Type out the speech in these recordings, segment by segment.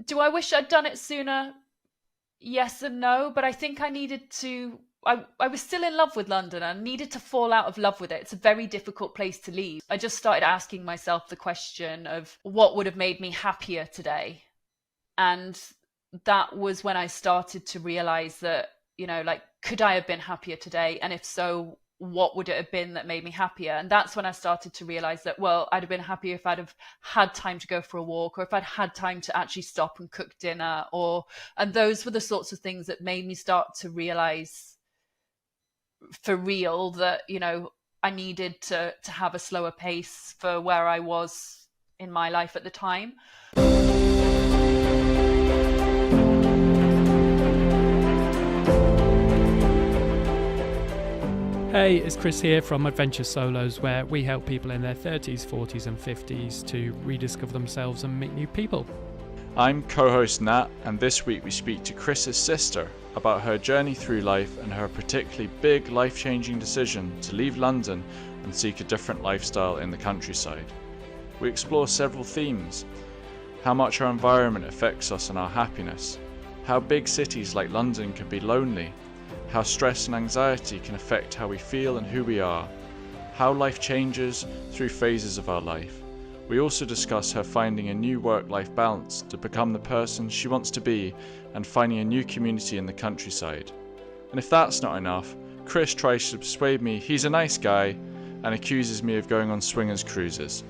Do I wish I'd done it sooner? Yes and no, but I think I needed to. I was still in love with London and needed to fall out of love with it. It's a very difficult place to leave. I just started asking myself the question of what would have made me happier today. And that was when I started to realize that, like, could I have been happier today? And if so, what would it have been that made me happier? And that's when I started to realize that, well, I'd have been happier if I'd have had time to go for a walk, or if I'd had time to actually stop and cook dinner, and those were the sorts of things that made me start to realize for real that, I needed to have a slower pace for where I was in my life at the time. Hey, it's Chris here from Adventure Solos, where we help people in their 30s, 40s and 50s to rediscover themselves and meet new people. I'm co-host Nat, and this week we speak to Chris's sister about her journey through life and her particularly big life-changing decision to leave London and seek a different lifestyle in the countryside. We explore several themes: how much our environment affects us and our happiness, how big cities like London can be lonely, how stress and anxiety can affect how we feel and who we are, how life changes through phases of our life. We also discuss her finding a new work-life balance to become the person she wants to be and finding a new community in the countryside. And if that's not enough, Chris tries to persuade me he's a nice guy and accuses me of going on swingers cruises.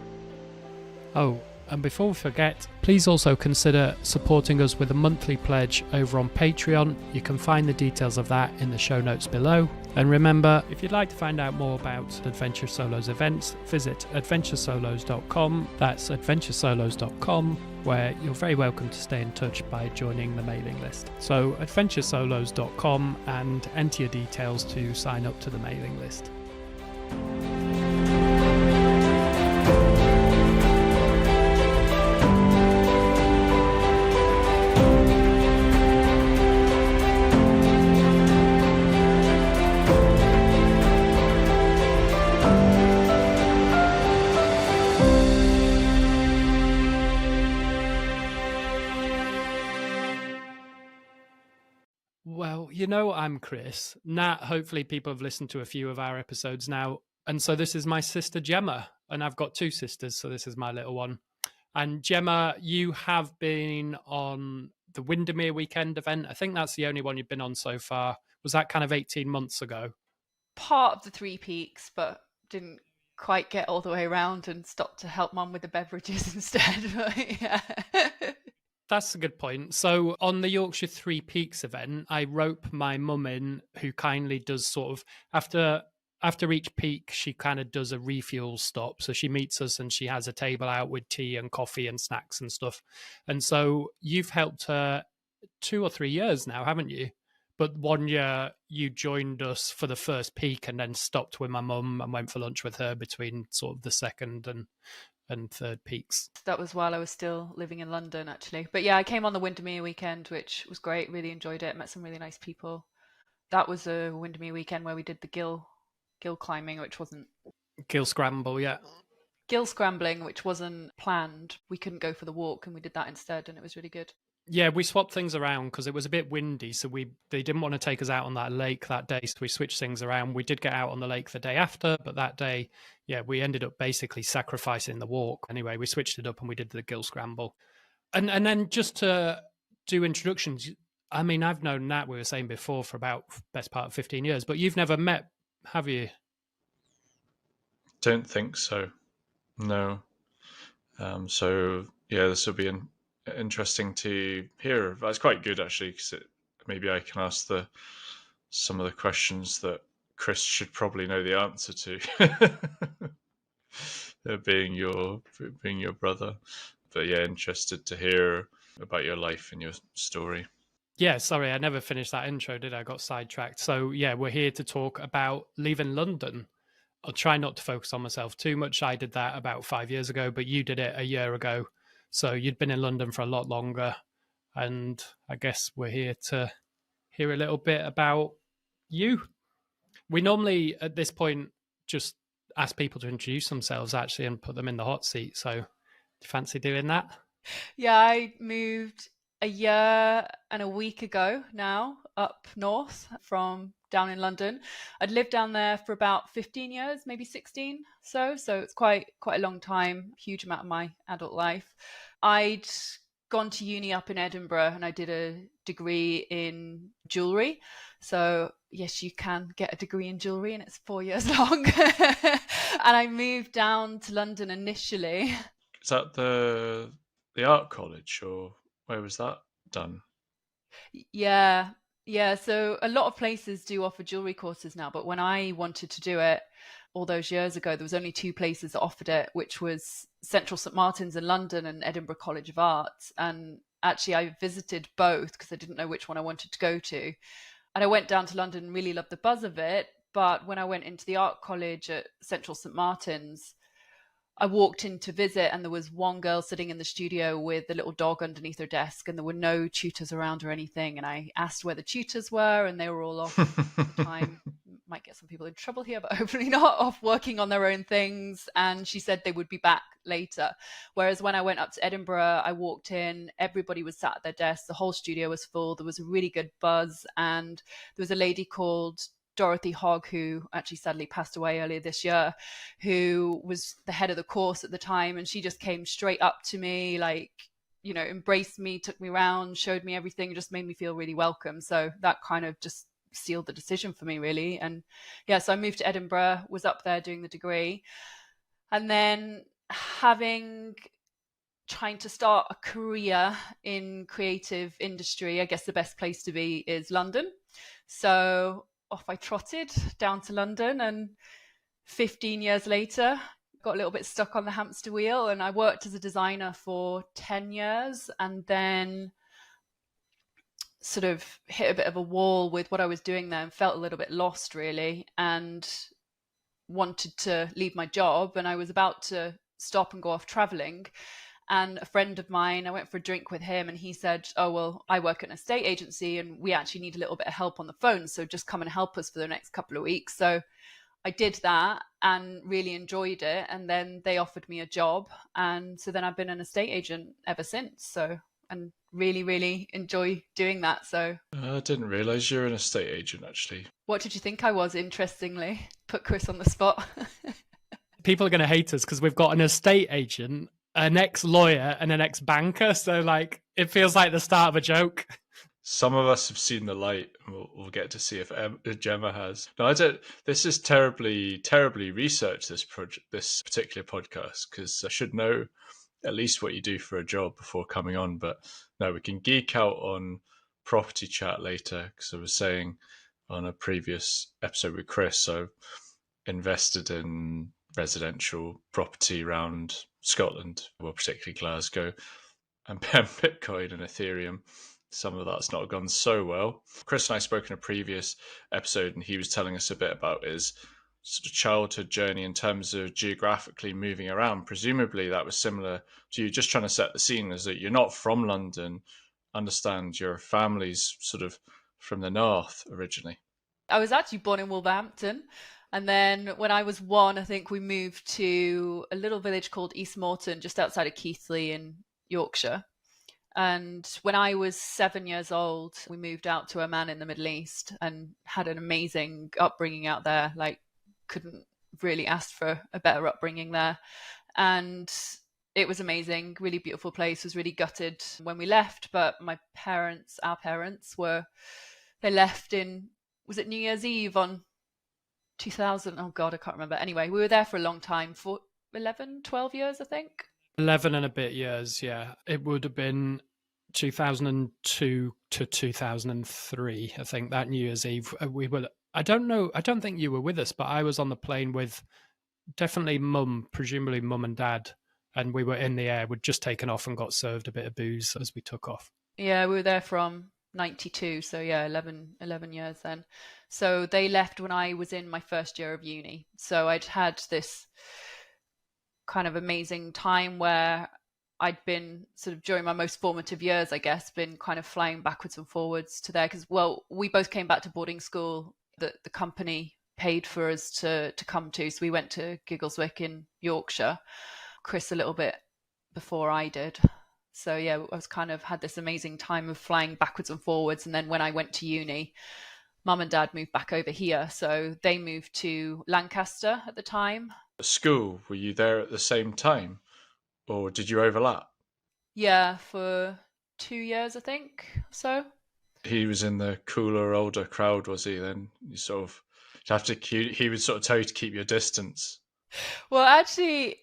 Oh, and before we forget, please also consider supporting us with a monthly pledge over on Patreon. You can find the details of that in the show notes below. And remember, if you'd like to find out more about Adventure Solos events, visit adventuresolos.com. That's adventuresolos.com, where you're very welcome to stay in touch by joining the mailing list. So adventuresolos.com and enter your details to sign up to the mailing list. Well, I'm Chris. Nat, hopefully people have listened to a few of our episodes now. And so this is my sister Gemma. And I've got two sisters, so this is my little one. And Gemma, you have been on the Windermere weekend event. I think that's the only one you've been on so far. Was that kind of 18 months ago? Part of the Three Peaks, but didn't quite get all the way around and stopped to help Mum with the beverages instead. But yeah. That's a good point. So on the Yorkshire Three Peaks event, I rope my mum in, who kindly does sort of after each peak, she kind of does a refuel stop. So she meets us and she has a table out with tea and coffee and snacks and stuff. And so you've helped her 2 or 3 years now, haven't you? But 1 year you joined us for the first peak and then stopped with my mum and went for lunch with her between sort of the second and third peaks. That was while I was still living in London, actually. But yeah, I came on the Windermere weekend, which was great. Really enjoyed it. Met some really nice people. That was a Windermere weekend where we did the gill climbing, which wasn't... Gill scramble, yeah. Gill scrambling, which wasn't planned. We couldn't go for the walk and we did that instead, and it was really good. Yeah, we swapped things around because it was a bit windy, so they didn't want to take us out on that lake that day, so we switched things around. We did get out on the lake the day after, but that day, yeah, we ended up basically sacrificing the walk. Anyway, we switched it up and we did the gill scramble. And then just to do introductions, I mean, I've known Nat, we were saying before, for about best part of 15 years, but you've never met, have you? Don't think so. No. So yeah, this will be interesting to hear. That's quite good actually, because maybe I can ask some of the questions that Chris should probably know the answer to, being your brother. But yeah, interested to hear about your life and your story. Yeah, sorry, I never finished that intro, did I? I got sidetracked. So yeah, we're here to talk about leaving London. I'll try not to focus on myself too much. I did that about 5 years ago, but you did it a year ago. So you'd been in London for a lot longer. And I guess we're here to hear a little bit about you. We normally, at this point, just ask people to introduce themselves, actually, and put them in the hot seat. So do you fancy doing that? Yeah, I moved a year and a week ago now, up north from down in London. I'd lived down there for about 15 years, maybe 16. So it's quite a long time, huge amount of my adult life. I'd gone to uni up in Edinburgh and I did a degree in jewellery. So yes, you can get a degree in jewellery and it's 4 years long. And I moved down to London initially. Is that the art college, or where was that done? Yeah, yeah. So a lot of places do offer jewelry courses now, but when I wanted to do it all those years ago, there was only two places that offered it, which was Central St Martin's in London and Edinburgh College of Art. And actually, I visited both because I didn't know which one I wanted to go to. And I went down to London and really loved the buzz of it. But when I went into the art college at Central St Martin's, I walked in to visit and there was one girl sitting in the studio with a little dog underneath her desk and there were no tutors around or anything. And I asked where the tutors were and they were all off at the time. Might get some people in trouble here, but hopefully not, off working on their own things. And she said they would be back later. Whereas when I went up to Edinburgh, I walked in, everybody was sat at their desks, the whole studio was full, there was a really good buzz. And there was a lady called Dorothy Hogg, who actually sadly passed away earlier this year, who was the head of the course at the time. And she just came straight up to me, like, you know, embraced me, took me around, showed me everything, just made me feel really welcome. So that kind of just sealed the decision for me, really. And yeah, so I moved to Edinburgh, was up there doing the degree. And then trying to start a career in creative industry, I guess the best place to be is London. So off I trotted down to London, and 15 years later got a little bit stuck on the hamster wheel, and I worked as a designer for 10 years and then sort of hit a bit of a wall with what I was doing there and felt a little bit lost, really, and wanted to leave my job. And I was about to stop and go off traveling, and a friend of mine, I went for a drink with him and he said, oh, well, I work at an estate agency and we actually need a little bit of help on the phone. So just come and help us for the next couple of weeks. So I did that and really enjoyed it. And then they offered me a job. And so then I've been an estate agent ever since. So, and really, really enjoy doing that. So I didn't realise you're an estate agent, actually. what did you think I was, interestingly? Put Chris on the spot. People are going to hate us because we've got an estate agent, an ex-lawyer and an ex-banker. So like, it feels like the start of a joke. Some of us have seen the light. We'll get to see if Gemma has. No, I don't. This is terribly researched, this particular podcast, because I should know at least what you do for a job before coming on. But no, we can geek out on property chat later, because I was saying on a previous episode with Chris, I've invested in residential property around Scotland, well, particularly Glasgow, and Bitcoin and Ethereum. Some of that's not gone so well. Chris and I spoke in a previous episode, and he was telling us a bit about his sort of childhood journey in terms of geographically moving around. Presumably that was similar to you, just trying to set the scene, is that you're not from London. Understand your family's sort of from the north originally. I was actually born in Wolverhampton. And then when I was one, I think we moved to a little village called East Morton, just outside of Keighley in Yorkshire. And when I was 7 years old, we moved out to Oman in the Middle East and had an amazing upbringing out there. Like, couldn't really ask for a better upbringing there. And it was amazing, really beautiful place. Was really gutted when we left, but our parents they left in, was it New Year's Eve on 2000? Oh God, I can't remember. Anyway, we were there for a long time, for 11, 12 years, I think. 11 and a bit years, yeah. It would have been 2002 to 2003, I think, that New Year's Eve. We were, I don't think you were with us, but I was on the plane with definitely mum, presumably mum and dad, and we were in the air. We'd just taken off and got served a bit of booze as we took off. Yeah, we were there from 92, so yeah, 11 years then. So they left when I was in my first year of uni. So I'd had this kind of amazing time where I'd been sort of during my most formative years, I guess, been kind of flying backwards and forwards to there because, well, we both came back to boarding school that the company paid for us to come to. So we went to Giggleswick in Yorkshire, Chris a little bit before I did. So yeah, I was kind of had this amazing time of flying backwards and forwards. And then when I went to uni, mum and dad moved back over here. So they moved to Lancaster at the time. At school, were you there at the same time, or did you overlap? Yeah, for 2 years, I think. So He was in the cooler, older crowd, was he? Then you sort of have to. He would sort of tell you to keep your distance. well, actually,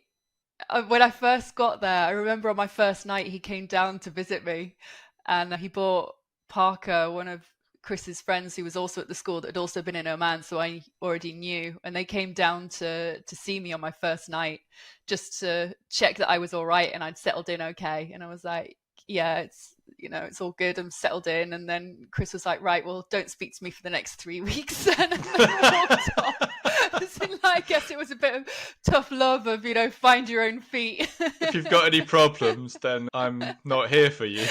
when I first got there, I remember on my first night he came down to visit me, and he brought Parker, one of Chris's friends who was also at the school that had also been in Oman, so I already knew, and they came down to see me on my first night just to check that I was all right and I'd settled in okay. And I was like, yeah, it's all good. I'm settled in. And then Chris was like, right, well, don't speak to me for the next 3 weeks. And I walked off. I guess it was a bit of tough love of, find your own feet. If you've got any problems, then I'm not here for you.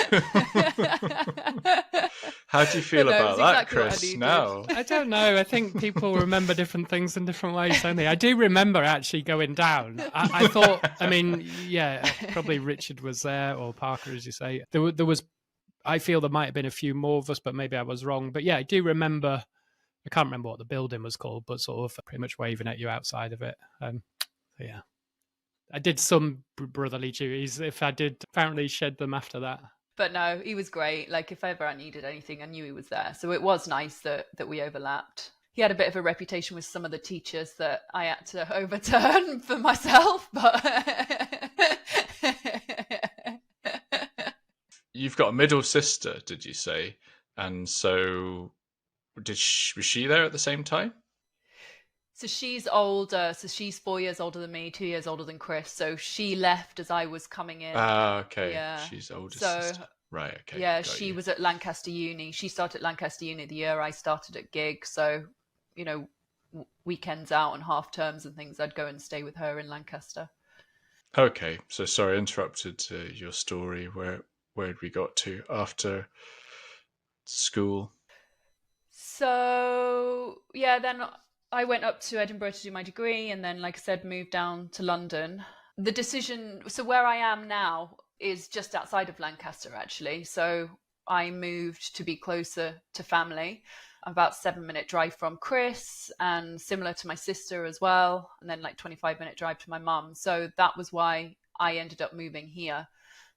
How do you feel about that, exactly Chris, now? I don't know. I think people remember different things in different ways, don't they? I do remember actually going down. I thought, yeah, probably Richard was there, or Parker, as you say. There was, I feel there might have been a few more of us, but maybe I was wrong. But yeah, I do remember, I can't remember what the building was called, but sort of pretty much waving at you outside of it. So yeah. I did some brotherly duties. If I did, apparently shed them after that. But no, he was great. Like, if ever I needed anything, I knew he was there. So it was nice that we overlapped. He had a bit of a reputation with some of the teachers that I had to overturn for myself, but You've got a middle sister, did you say? And so was she there at the same time? So she's older. So she's 4 years older than me, 2 years older than Chris. So she left as I was coming in. Ah, okay. Yeah. She's older So, sister. Right, okay. Yeah, she was at Lancaster Uni. She started at Lancaster Uni the year I started at Gig. So, weekends out and half terms and things, I'd go and stay with her in Lancaster. Okay, so sorry, I interrupted your story. Where had we got to after school? So, yeah, then I went up to Edinburgh to do my degree, and then, like I said, moved down to London. The decision, so where I am now is just outside of Lancaster, actually. So I moved to be closer to family, about 7-minute drive from Chris, and similar to my sister as well, and then like 25-minute drive to my mum. So that was why I ended up moving here.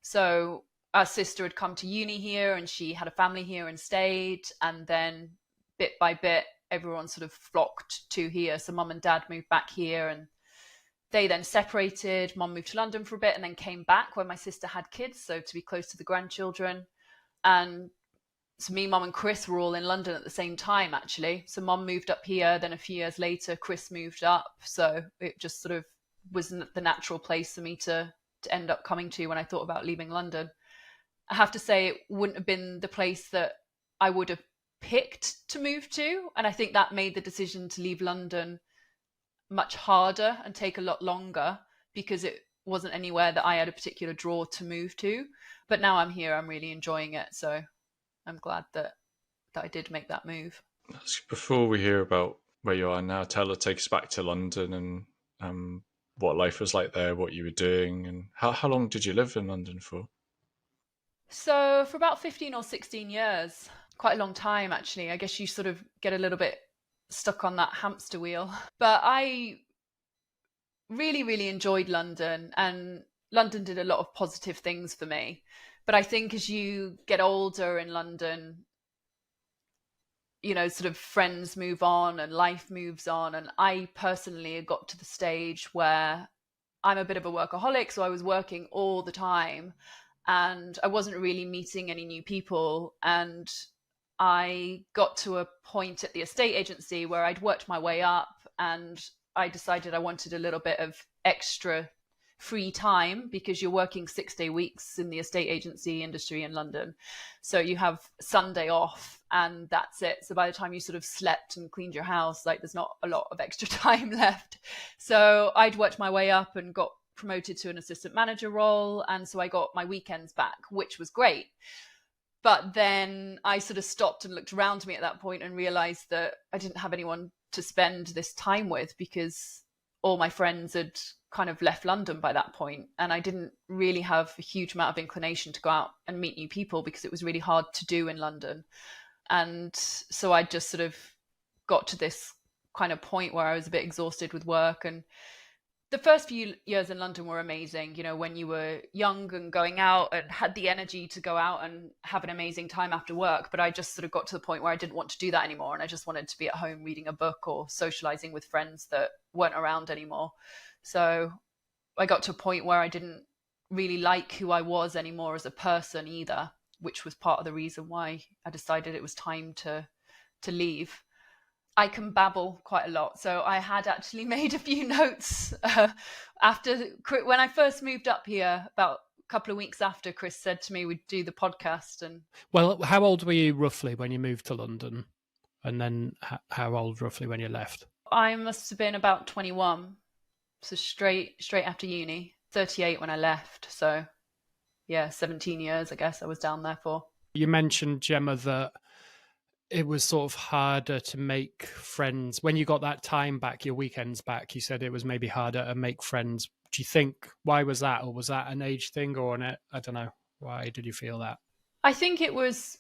So our sister had come to uni here, and she had a family here and stayed, and then bit by bit, everyone sort of flocked to here. So mum and dad moved back here, and they then separated. Mum moved to London for a bit and then came back when my sister had kids, so to be close to the grandchildren. And so me, mum and Chris were all in London at the same time, actually. So mum moved up here, then a few years later, Chris moved up. So it just sort of was the natural place for me to end up coming to when I thought about leaving London. I have to say, it wouldn't have been the place that I would have picked to move to. And I think that made the decision to leave London much harder and take a lot longer, because it wasn't anywhere that I had a particular draw to move to. But now I'm here, I'm really enjoying it. So I'm glad that I did make that move. Before we hear about where you are now, take us back to London and what life was like there, what you were doing, and how long did you live in London for? So for about 15 or 16 years, quite a long time, actually. I guess you sort of get a little bit stuck on that hamster wheel. But I really, really enjoyed London, and London did a lot of positive things for me. But I think as you get older in London, sort of friends move on and life moves on. And I personally got to the stage where I'm a bit of a workaholic, so I was working all the time and I wasn't really meeting any new people. And I got to a point at the estate agency where I'd worked my way up, and I decided I wanted a little bit of extra free time, because you're working 6-day weeks in the estate agency industry in London. So you have Sunday off and that's it. So by the time you sort of slept and cleaned your house, like, there's not a lot of extra time left. So I'd worked my way up and got promoted to an assistant manager role. And so I got my weekends back, which was great. But then I sort of stopped and looked around me at that point and realized that I didn't have anyone to spend this time with, because all my friends had kind of left London by that point, and I didn't really have a huge amount of inclination to go out and meet new people because it was really hard to do in London. And so I just sort of got to this kind of point where I was a bit exhausted with work. And the first few years in London were amazing, you know, when you were young and going out and had the energy to go out and have an amazing time after work. But I just sort of got to the point where I didn't want to do that anymore. And I just wanted to be at home reading a book or socializing with friends that weren't around anymore. So I got to a point where I didn't really like who I was anymore as a person either, which was part of the reason why I decided it was time to leave. I can babble quite a lot, so I had actually made a few notes after when I first moved up here. About a couple of weeks after, Chris said to me we'd do the podcast. And well, how old were you roughly when you moved to London, and then how old roughly when you left? I must have been about 21, so straight after uni. 38 when I left, so yeah, 17 years I guess I was down there for. You mentioned, Gemma, that it was sort of harder to make friends when you got that time back, your weekends back. You said it was maybe harder to make friends. Do you think, why was that? Or was that an age thing, or I don't know, why did you feel that? I think it was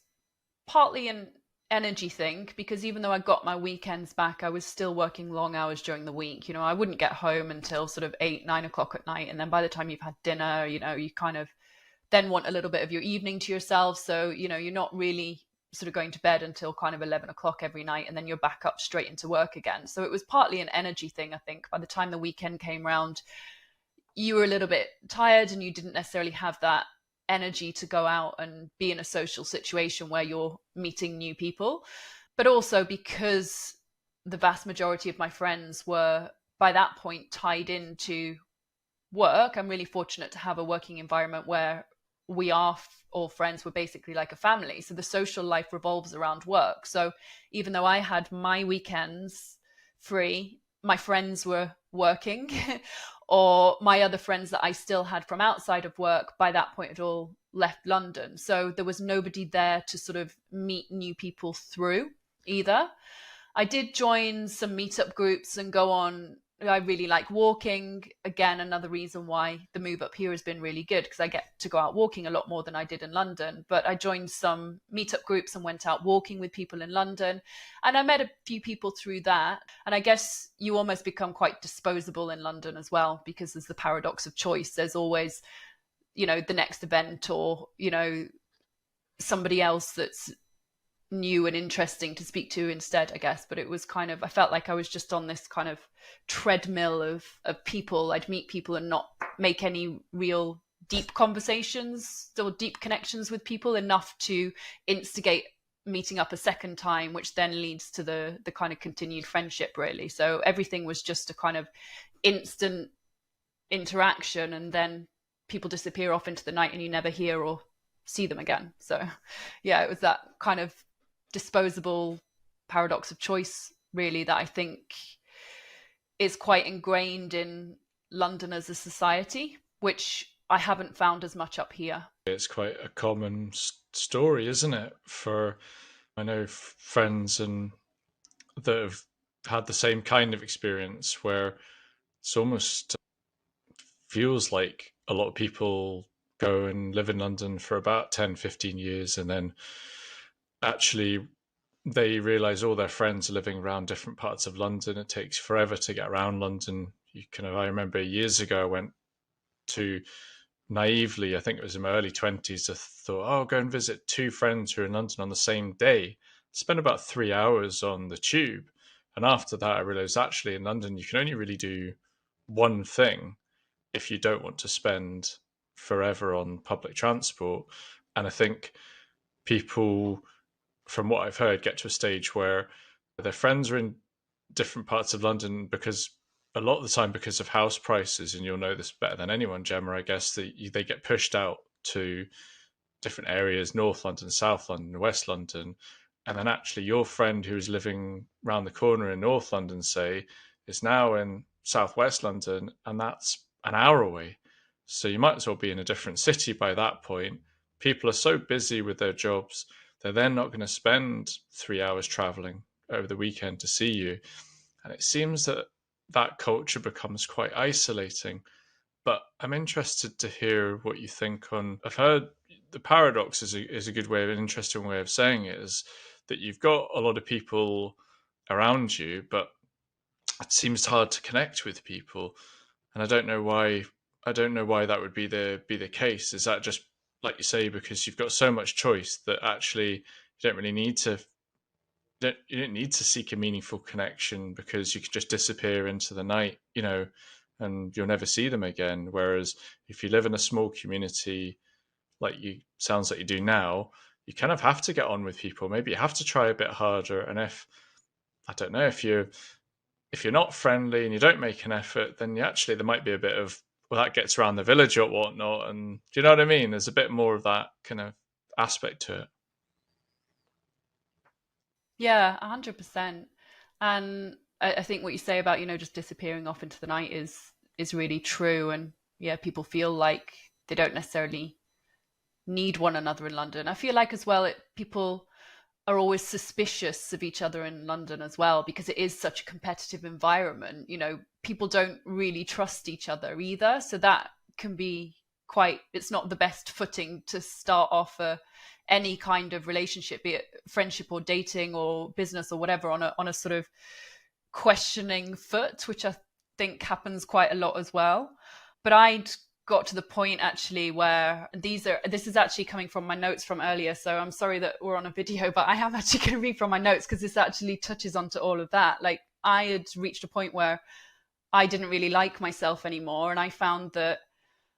partly an energy thing, because even though I got my weekends back, I was still working long hours during the week. You know, I wouldn't get home until sort of 8-9 o'clock at night, and then by the time you've had dinner, you know, you kind of then want a little bit of your evening to yourself. So, you know, you're not really sort of going to bed until kind of 11 o'clock every night, and then you're back up straight into work again. So it was partly an energy thing. I think by the time the weekend came round, you were a little bit tired and you didn't necessarily have that energy to go out and be in a social situation where you're meeting new people. But also because the vast majority of my friends were by that point tied into work, I'm really fortunate to have a working environment where we are all friends. We're basically like a family. So the social life revolves around work. So even though I had my weekends free, my friends were working or my other friends that I still had from outside of work by that point had all left London. So there was nobody there to sort of meet new people through either. I did join some meetup groups and go on. I really like walking. Again, another reason why the move up here has been really good, because I get to go out walking a lot more than I did in London. But I joined some meetup groups and went out walking with people in London. And I met a few people through that. And I guess you almost become quite disposable in London as well, because there's the paradox of choice. There's always, you know, the next event or, you know, somebody else that's new and interesting to speak to instead, I guess. But it was kind of, I felt like I was just on this kind of treadmill of people. I'd meet people and not make any real deep conversations or deep connections with people enough to instigate meeting up a second time, which then leads to the kind of continued friendship, really. So everything was just a kind of instant interaction, and then people disappear off into the night and you never hear or see them again. So yeah, it was that kind of disposable paradox of choice, really, that I think is quite ingrained in London as a society, which I haven't found as much up here. It's quite a common story, isn't it? I know friends and that have had the same kind of experience, where it's almost feels like a lot of people go and live in London for about 10-15 years, and then actually they realize all their friends are living around different parts of London. It takes forever to get around London. I remember years ago I went to, naively, I think it was in my early 20s, I thought, oh, I'll go and visit two friends who are in London on the same day. Spent about 3 hours on the tube. And after that, I realized actually in London, you can only really do one thing if you don't want to spend forever on public transport. And I think people, from what I've heard, get to a stage where their friends are in different parts of London because a lot of the time, because of house prices, and you'll know this better than anyone, Gemma, I guess, that they get pushed out to different areas, North London, South London, West London. And then actually your friend who's living around the corner in North London, say, is now in Southwest London, and that's an hour away. So you might as well be in a different city by that point. People are so busy with their jobs, they're then not going to spend 3 hours traveling over the weekend to see you. And it seems that that culture becomes quite isolating. But I'm interested to hear what you think on. I've heard the paradox is a good way, an interesting way of saying it, is that you've got a lot of people around you, but it seems hard to connect with people, and I don't know why. I don't know why that would be the case. Is that just like you say, because you've got so much choice that actually you don't really need to you don't need to seek a meaningful connection, because you can just disappear into the night, and you'll never see them again. Whereas if you live in a small community, like you sounds like you do now, you kind of have to get on with people. Maybe you have to try a bit harder. And if I don't know, if you're not friendly and you don't make an effort, then actually there might be a bit of, well, that gets around the village or whatnot. And do you know what I mean? There's a bit more of that kind of aspect to it. Yeah, 100%. And I think what you say about, just disappearing off into the night is really true. And yeah, people feel like they don't necessarily need one another in London. I feel like as well, people are always suspicious of each other in London as well, because it is such a competitive environment. People don't really trust each other either. So that can be it's not the best footing to start off any kind of relationship, be it friendship or dating or business or whatever, on a sort of questioning foot, which I think happens quite a lot as well. But I'd got to the point actually where this is actually coming from my notes from earlier, so I'm sorry that we're on a video, but I am actually going to read from my notes because this actually touches onto all of that. Like, I had reached a point where I didn't really like myself anymore, and I found that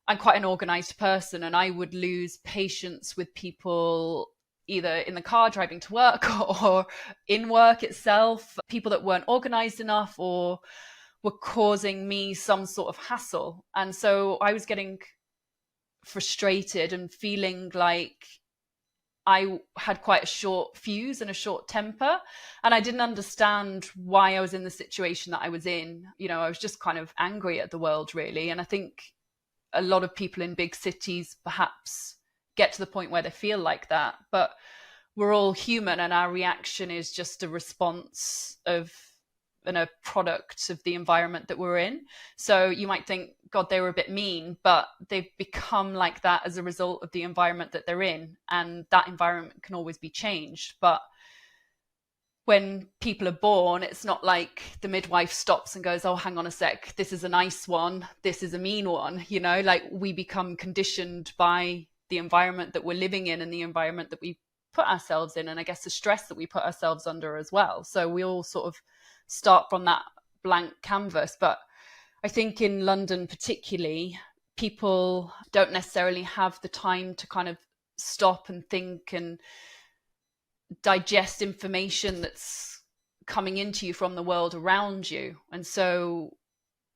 I'm quite an organized person, and I would lose patience with people either in the car driving to work or in work itself, people that weren't organized enough or were causing me some sort of hassle. And so I was getting frustrated and feeling like I had quite a short fuse and a short temper, and I didn't understand why I was in the situation that I was in. I was just kind of angry at the world, really. And I think a lot of people in big cities perhaps get to the point where they feel like that, but we're all human, and our reaction is just a response of and a product of the environment that we're in. So you might think, God, they were a bit mean, but they've become like that as a result of the environment that they're in, and that environment can always be changed. But when people are born, it's not like the midwife stops and goes, oh, hang on a sec, this is a nice one, this is a mean one. Like, we become conditioned by the environment that we're living in and the environment that we put ourselves in, and I guess the stress that we put ourselves under as well. So we all sort of start from that blank canvas. But I think in London particularly, people don't necessarily have the time to kind of stop and think and digest information that's coming into you from the world around you. And so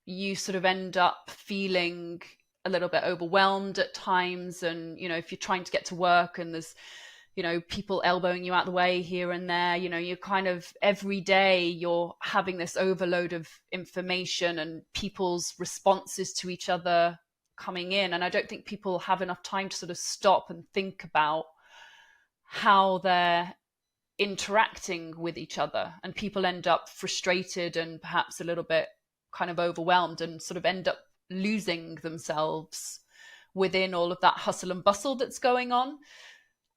you sort of end up feeling a little bit overwhelmed at times. And, if you're trying to get to work and there's, people elbowing you out the way here and there, you're kind of every day you're having this overload of information and people's responses to each other coming in. And I don't think people have enough time to sort of stop and think about how they're interacting with each other. And people end up frustrated and perhaps a little bit kind of overwhelmed, and sort of end up losing themselves within all of that hustle and bustle that's going on.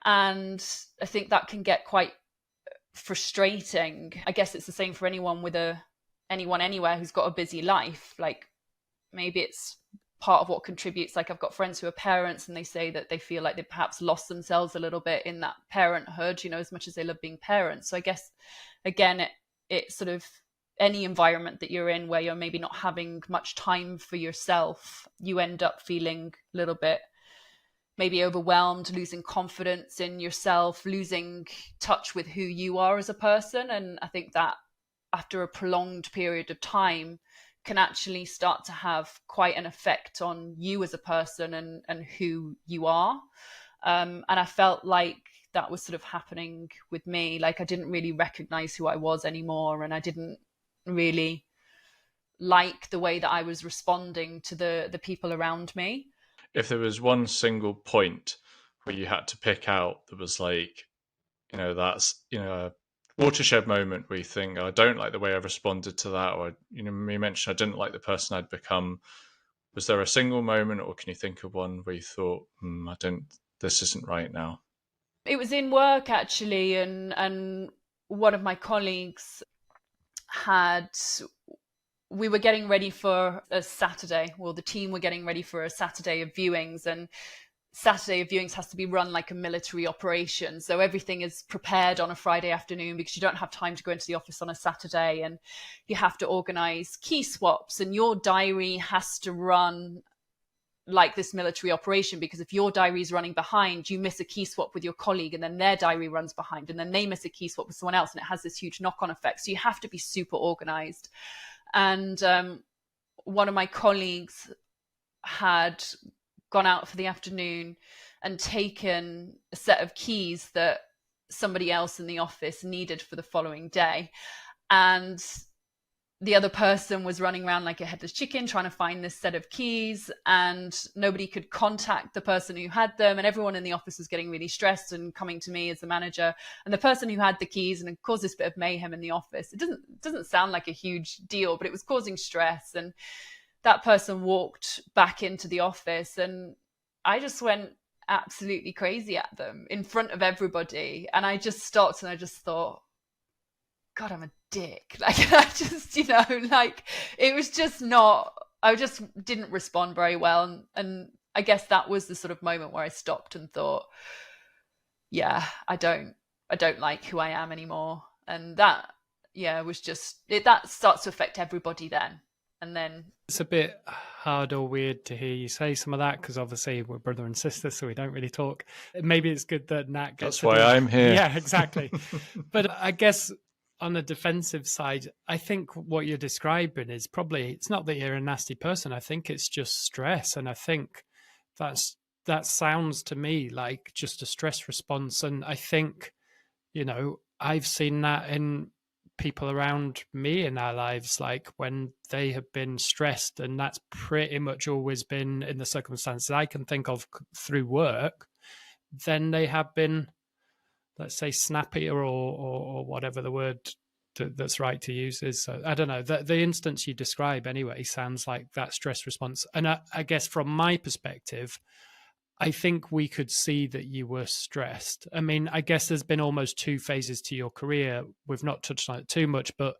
And I think that can get quite frustrating. I guess it's the same for anyone anyone anywhere who's got a busy life. Like, maybe it's part of what contributes. Like, I've got friends who are parents, and they say that they feel like they perhaps lost themselves a little bit in that parenthood, as much as they love being parents. So I guess, again, it sort of, any environment that you're in where you're maybe not having much time for yourself, you end up feeling a little bit maybe overwhelmed, losing confidence in yourself, losing touch with who you are as a person. And I think that after a prolonged period of time can actually start to have quite an effect on you as a person and who you are. And I felt like that was sort of happening with me. Like, I didn't really recognize who I was anymore, and I didn't really like the way that I was responding to the people around me. If there was one single point where you had to pick out that was like, that's, watershed moment where you think, I don't like the way I've responded to that, or you mentioned I didn't like the person I'd become. Was there a single moment, or can you think of one where you thought, this isn't right now? It was in work actually, and one of my colleagues we were getting ready for a Saturday. Well, the team were getting ready for a Saturday of viewings, and Saturday of viewings has to be run like a military operation. So everything is prepared on a Friday afternoon because you don't have time to go into the office on a Saturday, and you have to organize key swaps, and your diary has to run like this military operation, because if your diary is running behind, you miss a key swap with your colleague, and then their diary runs behind, and then they miss a key swap with someone else, and it has this huge knock-on effect. So you have to be super organized. And one of my colleagues had gone out for the afternoon and taken a set of keys that somebody else in the office needed for the following day. And the other person was running around like a headless chicken trying to find this set of keys, and nobody could contact the person who had them, and everyone in the office was getting really stressed and coming to me as the manager. And the person who had the keys, and it caused this bit of mayhem in the office. It doesn't sound like a huge deal, but it was causing stress. And that person walked back into the office, and I just went absolutely crazy at them in front of everybody. And I just stopped and I just thought, God, I'm a dick. Like, I just, like, it was just not, I just didn't respond very well. And I guess that was the sort of moment where I stopped and thought, yeah, I don't like who I am anymore. And that, was just, that starts to affect everybody then. And then it's a bit hard or weird to hear you say some of that, because obviously we're brother and sister, so we don't really talk. Maybe it's good that Nat gets. That's why I'm here. Yeah, exactly. But I guess on the defensive side, I think what you're describing is probably, it's not that you're a nasty person. I think it's just stress. And I think that sounds to me like just a stress response. And I think, I've seen that in people around me in our lives, like when they have been stressed, and that's pretty much always been in the circumstances I can think of through work, then they have been, let's say, snappier or whatever the word that's right to use is. So I don't know, the instance you describe anyway sounds like that stress response. And I guess from my perspective, I think we could see that you were stressed. I mean, I guess there's been almost two phases to your career. We've not touched on it too much, but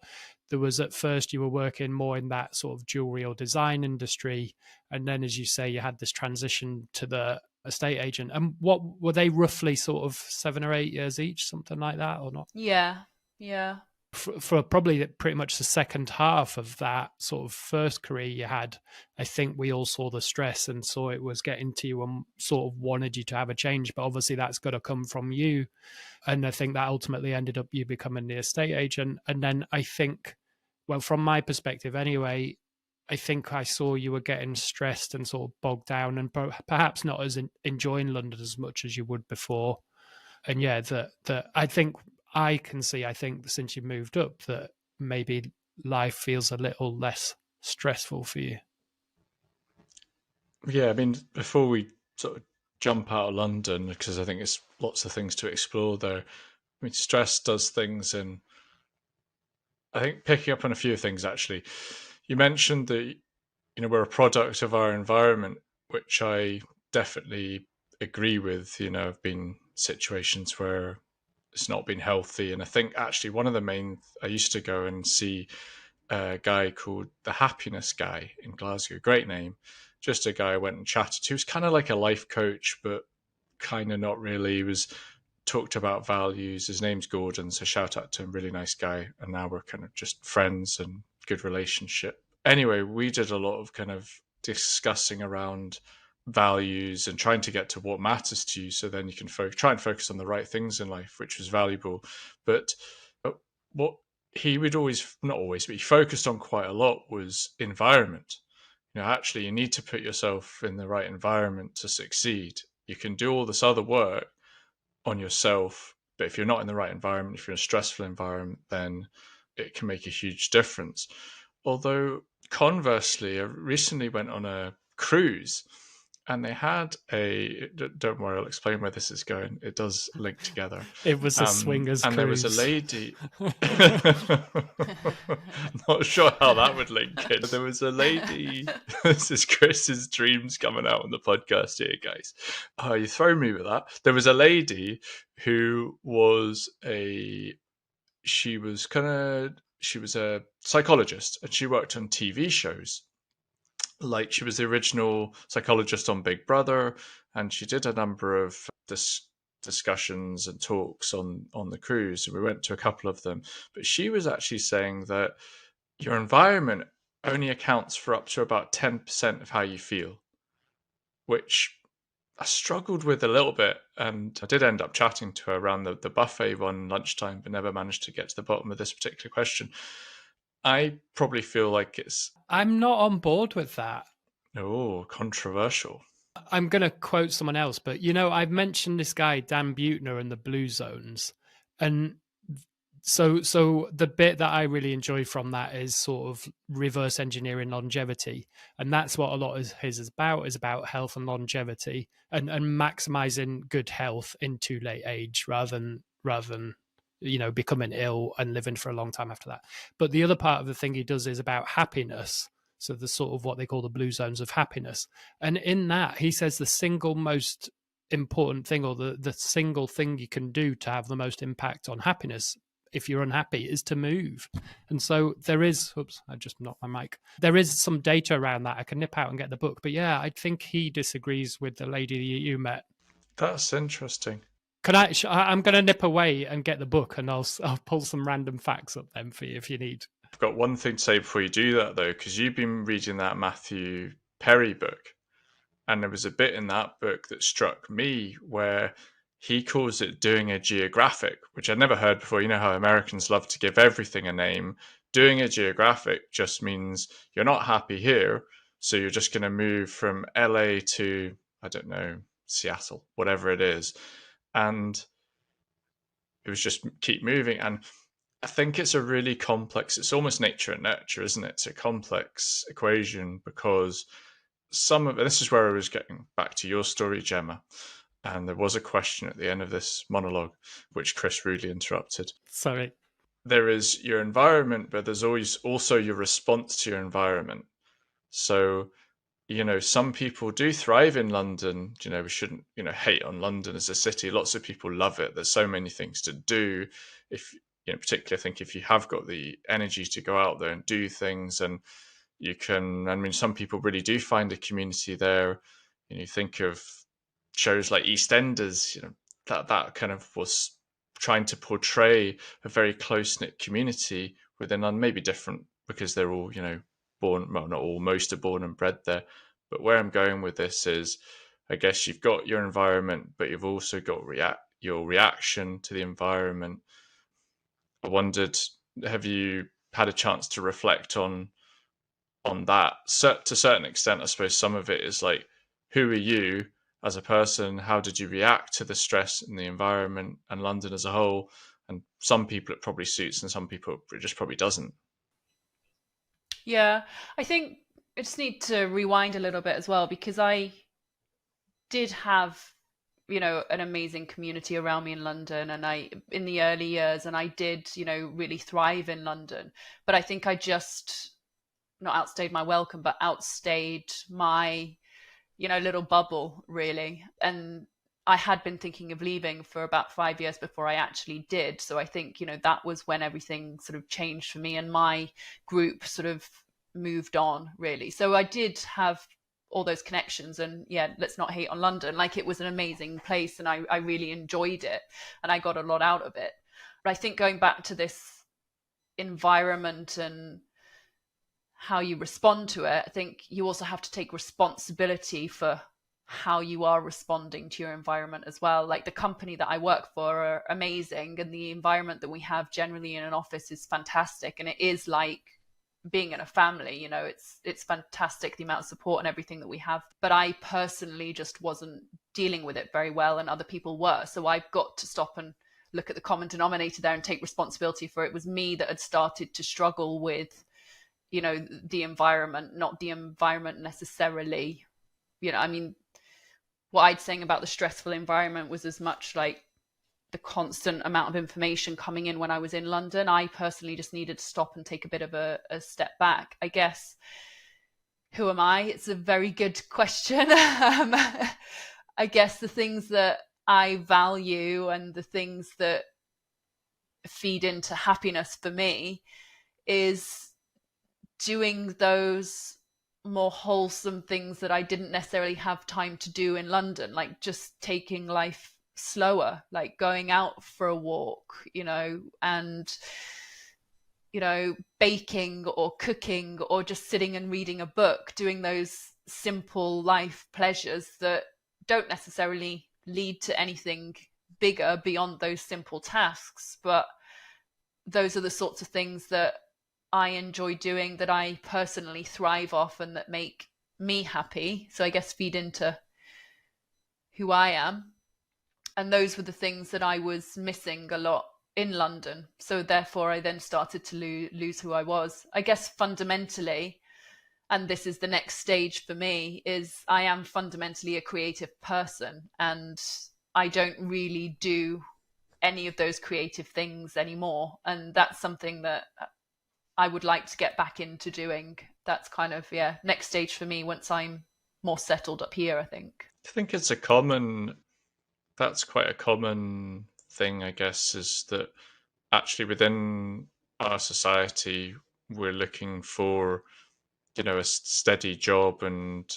there was, at first you were working more in that sort of jewelry or design industry. And then, as you say, you had this transition to the estate agent. And what were they, roughly sort of 7 or 8 years each, something like that, or not? Yeah. For probably pretty much the second half of that sort of first career you had, I think we all saw the stress and saw it was getting to you and sort of wanted you to have a change. But obviously that's got to come from you. And I think that ultimately ended up you becoming the estate agent. And then I think, well, from my perspective anyway, I think I saw you were getting stressed and sort of bogged down and perhaps not as enjoying London as much as you would before. And yeah, that I think I can see, I think since you moved up, that maybe life feels a little less stressful for you. Yeah, I mean, before we sort of jump out of London, because I think it's lots of things to explore there. I mean, stress does things, and I think picking up on a few things, actually, you mentioned that, we're a product of our environment, which I definitely agree with. I've been situations where it's not been healthy. And I think actually one of the main, I used to go and see a guy called the Happiness Guy in Glasgow, great name, just a guy I went and chatted to. He was kind of like a life coach, but kind of not really. He was talked about values. His name's Gordon, so shout out to him, really nice guy. And now we're kind of just friends and good relationship. Anyway, we did a lot of kind of discussing around values and trying to get to what matters to you, so then you can try and focus on the right things in life, which was valuable. But what he would always, not always, but he focused on quite a lot was environment. Actually, you need to put yourself in the right environment to succeed. You can do all this other work on yourself, but if you're not in the right environment, if you're in a stressful environment, then it can make a huge difference. Although conversely, I recently went on a cruise, and they had don't worry, I'll explain where this is going. It does link together. It was a swingers and cruise. There was a lady. Not sure how that would link in. There was a lady. This is Chris's dreams coming out on the podcast here, guys. Oh, you throw me with that. There was a lady who was she was a psychologist, and she worked on TV shows. Like, she was the original psychologist on Big Brother, and she did a number of discussions and talks on the cruise, and we went to a couple of them. But she was actually saying that your environment only accounts for up to about 10% of how you feel, which I struggled with a little bit, and I did end up chatting to her around the buffet one lunchtime, but never managed to get to the bottom of this particular question. I probably feel like I'm not on board with that. Oh, controversial. I'm going to quote someone else, but I've mentioned this guy, Dan Buettner, and the Blue Zones. And so the bit that I really enjoy from that is sort of reverse engineering longevity. And that's what a lot of his is about health and longevity, and maximizing good health into late age rather than becoming ill and living for a long time after that. But the other part of the thing he does is about happiness. So the sort of what they call the blue zones of happiness. And in that, he says the single most important thing, or the single thing you can do to have the most impact on happiness if you're unhappy, is to move. And so there is, I just knocked my mic. There is some data around that. I can nip out and get the book. But yeah, I think he disagrees with the lady you met. That's interesting. I'm going to nip away and get the book, and I'll pull some random facts up then for you if you need. I've got one thing to say before you do that, though, because you've been reading that Matthew Perry book, and there was a bit in that book that struck me where he calls it doing a geographic, which I'd never heard before. You know how Americans love to give everything a name. Doing a geographic just means you're not happy here, so you're just going to move from LA to, I don't know, Seattle, whatever it is. And it was just keep moving. And I think it's a really complex, it's almost nature and nurture, isn't it? It's a complex equation, because some of, and this is where I was getting back to your story, Gemma. And there was a question at the end of this monologue, which Chris rudely interrupted. Sorry. There is your environment, but there's always also your response to your environment. So, some people do thrive in London. We shouldn't, hate on London as a city. Lots of people love it. There's so many things to do. If, particularly, I think if you have got the energy to go out there and do things, and you can, some people really do find a community there. You think of shows like EastEnders, that kind of was trying to portray a very close-knit community within, and maybe different because they're all, born, well, not all, most are born and bred there. But where I'm going with this is, I guess you've got your environment, but you've also got your reaction to the environment. I wondered, have you had a chance to reflect on that? To a certain extent, I suppose some of it is like, who are you as a person? How did you react to the stress in the environment and London as a whole? And some people it probably suits, and some people it just probably doesn't. Yeah, I think I just need to rewind a little bit as well, because I did have, an amazing community around me in London, and in the early years, and I did, really thrive in London. But I think I just not outstayed my welcome, but outstayed my, little bubble, really. And I had been thinking of leaving for about 5 years before I actually did. So I think, that was when everything sort of changed for me, and my group sort of moved on, really. So I did have all those connections, and yeah, let's not hate on London. Like, it was an amazing place, and I really enjoyed it, and I got a lot out of it. But I think going back to this environment and how you respond to it, I think you also have to take responsibility for how you are responding to your environment as well. Like, the company that I work for are amazing, and the environment that we have generally in an office is fantastic, and it is like being in a family. It's fantastic, the amount of support and everything that we have. But I personally just wasn't dealing with it very well, and other people were. So I've got to stop and look at the common denominator there and take responsibility for it. It was me that had started to struggle with, the environment, not the environment necessarily. what I'd saying about the stressful environment was as much like the constant amount of information coming in when I was in London. I personally just needed to stop and take a bit of a step back. I guess, who am I? It's a very good question. I guess the things that I value and the things that feed into happiness for me is doing those more wholesome things that I didn't necessarily have time to do in London, like just taking life slower, like going out for a walk, and baking or cooking or just sitting and reading a book, doing those simple life pleasures that don't necessarily lead to anything bigger beyond those simple tasks. But those are the sorts of things that I enjoy doing, that I personally thrive off, and that make me happy. So I guess feed into who I am. And those were the things that I was missing a lot in London. So therefore, I then started to lose who I was. I guess fundamentally, and this is the next stage for me, is I am fundamentally a creative person, and I don't really do any of those creative things anymore. And that's something that I would like to get back into doing. That's kind of, next stage for me once I'm more settled up here, I think. I think that's quite a common thing, I guess, is that actually within our society, we're looking for, a steady job and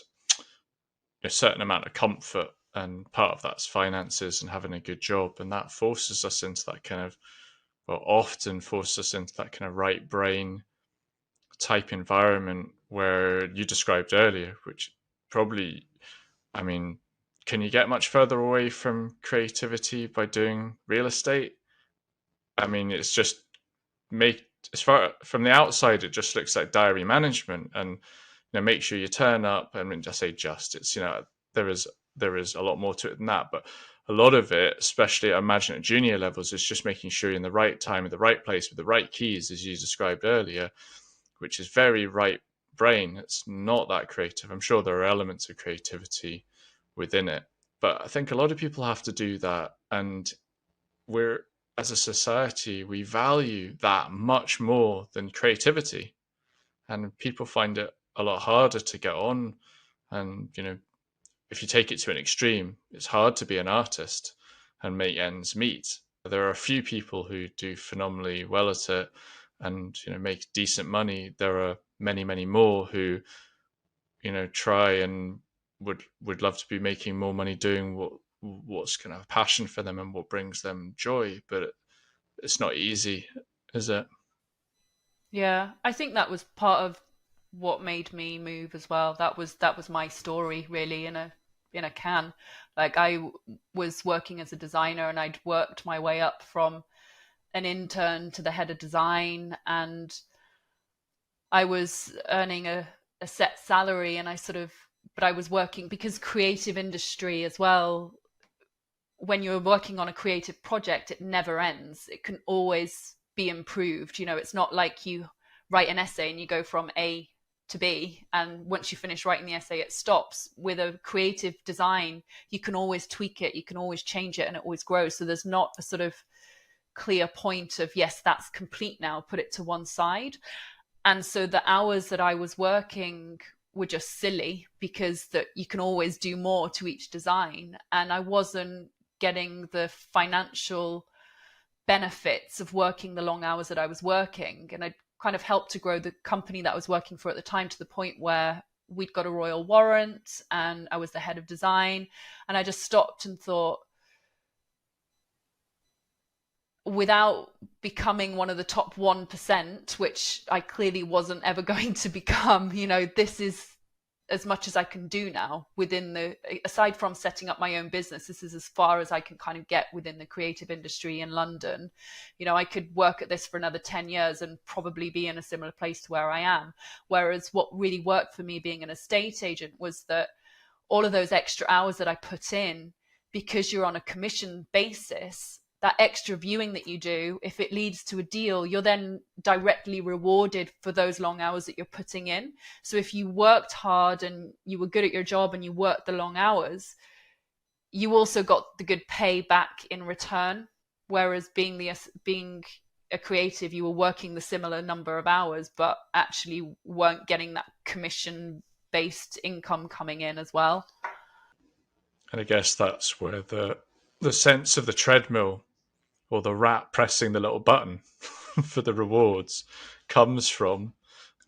a certain amount of comfort. And part of that's finances and having a good job. And that forces us into that kind of, often forces us into that kind of right brain type environment where you described earlier, which probably, I mean, can you get much further away from creativity by doing real estate? I mean, it's just as far from the outside, it just looks like diary management, and make sure you turn up. I mean, just say it's there is a lot more to it than that, but a lot of it, especially I imagine at junior levels, is just making sure you're in the right time, at the right place, with the right keys, as you described earlier, which is very right brain. It's not that creative. I'm sure there are elements of creativity within it, but I think a lot of people have to do that, and we're, as a society, we value that much more than creativity, and people find it a lot harder to get on. And if you take it to an extreme, it's hard to be an artist and make ends meet. There are a few people who do phenomenally well at it and make decent money. There are many, many more who try and would love to be making more money doing what's kind of a passion for them and what brings them joy, but it's not easy, is it? Yeah, I think that was part of what made me move as well. That was my story, really, in a can. Like, was working as a designer, and I'd worked my way up from an intern to the head of design, and I was earning a set salary, and but I was working, because creative industry as well, when you're working on a creative project, it never ends. It can always be improved. It's not like you write an essay and you go from A to B, and once you finish writing the essay, it stops. With a creative design, you can always tweak it, you can always change it, and it always grows. So there's not a sort of clear point of, yes, that's complete now, put it to one side. And so the hours that I was working were just silly, because that you can always do more to each design, and I wasn't getting the financial benefits of working the long hours that I was working. And I kind of helped to grow the company that I was working for at the time, to the point where we'd got a royal warrant and I was the head of design. And I just stopped and thought, without becoming one of the top 1%, which I clearly wasn't ever going to become, this is as much as I can do now aside from setting up my own business. This is as far as I can kind of get within the creative industry in London. I could work at this for another 10 years and probably be in a similar place to where I am. Whereas what really worked for me being an estate agent was that all of those extra hours that I put in, because you're on a commission basis, that extra viewing that you do, if it leads to a deal, you're then directly rewarded for those long hours that you're putting in. So if you worked hard and you were good at your job and you worked the long hours, you also got the good pay back in return. Whereas being a creative, you were working the similar number of hours, but actually weren't getting that commission based income coming in as well. And I guess that's where the sense of the treadmill or the rat pressing the little button for the rewards comes from.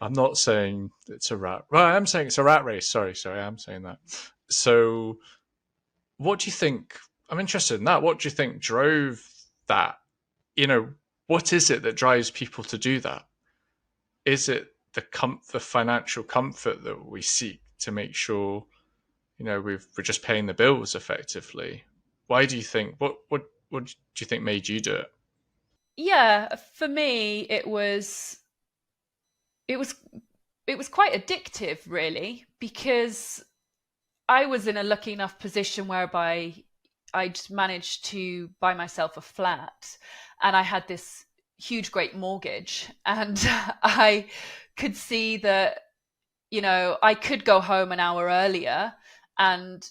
I'm not saying it's a rat. Well, I am saying it's a rat race. Sorry, I am saying that. So, what do you think? I'm interested in that. What do you think drove that? What is it that drives people to do that? Is it the financial comfort that we seek to make sure, we're just paying the bills effectively? Why do you think? What do you think made you do it? Yeah, for me, it was quite addictive, really, because I was in a lucky enough position whereby I'd managed to buy myself a flat, and I had this huge, great mortgage, and I could see that, I could go home an hour earlier and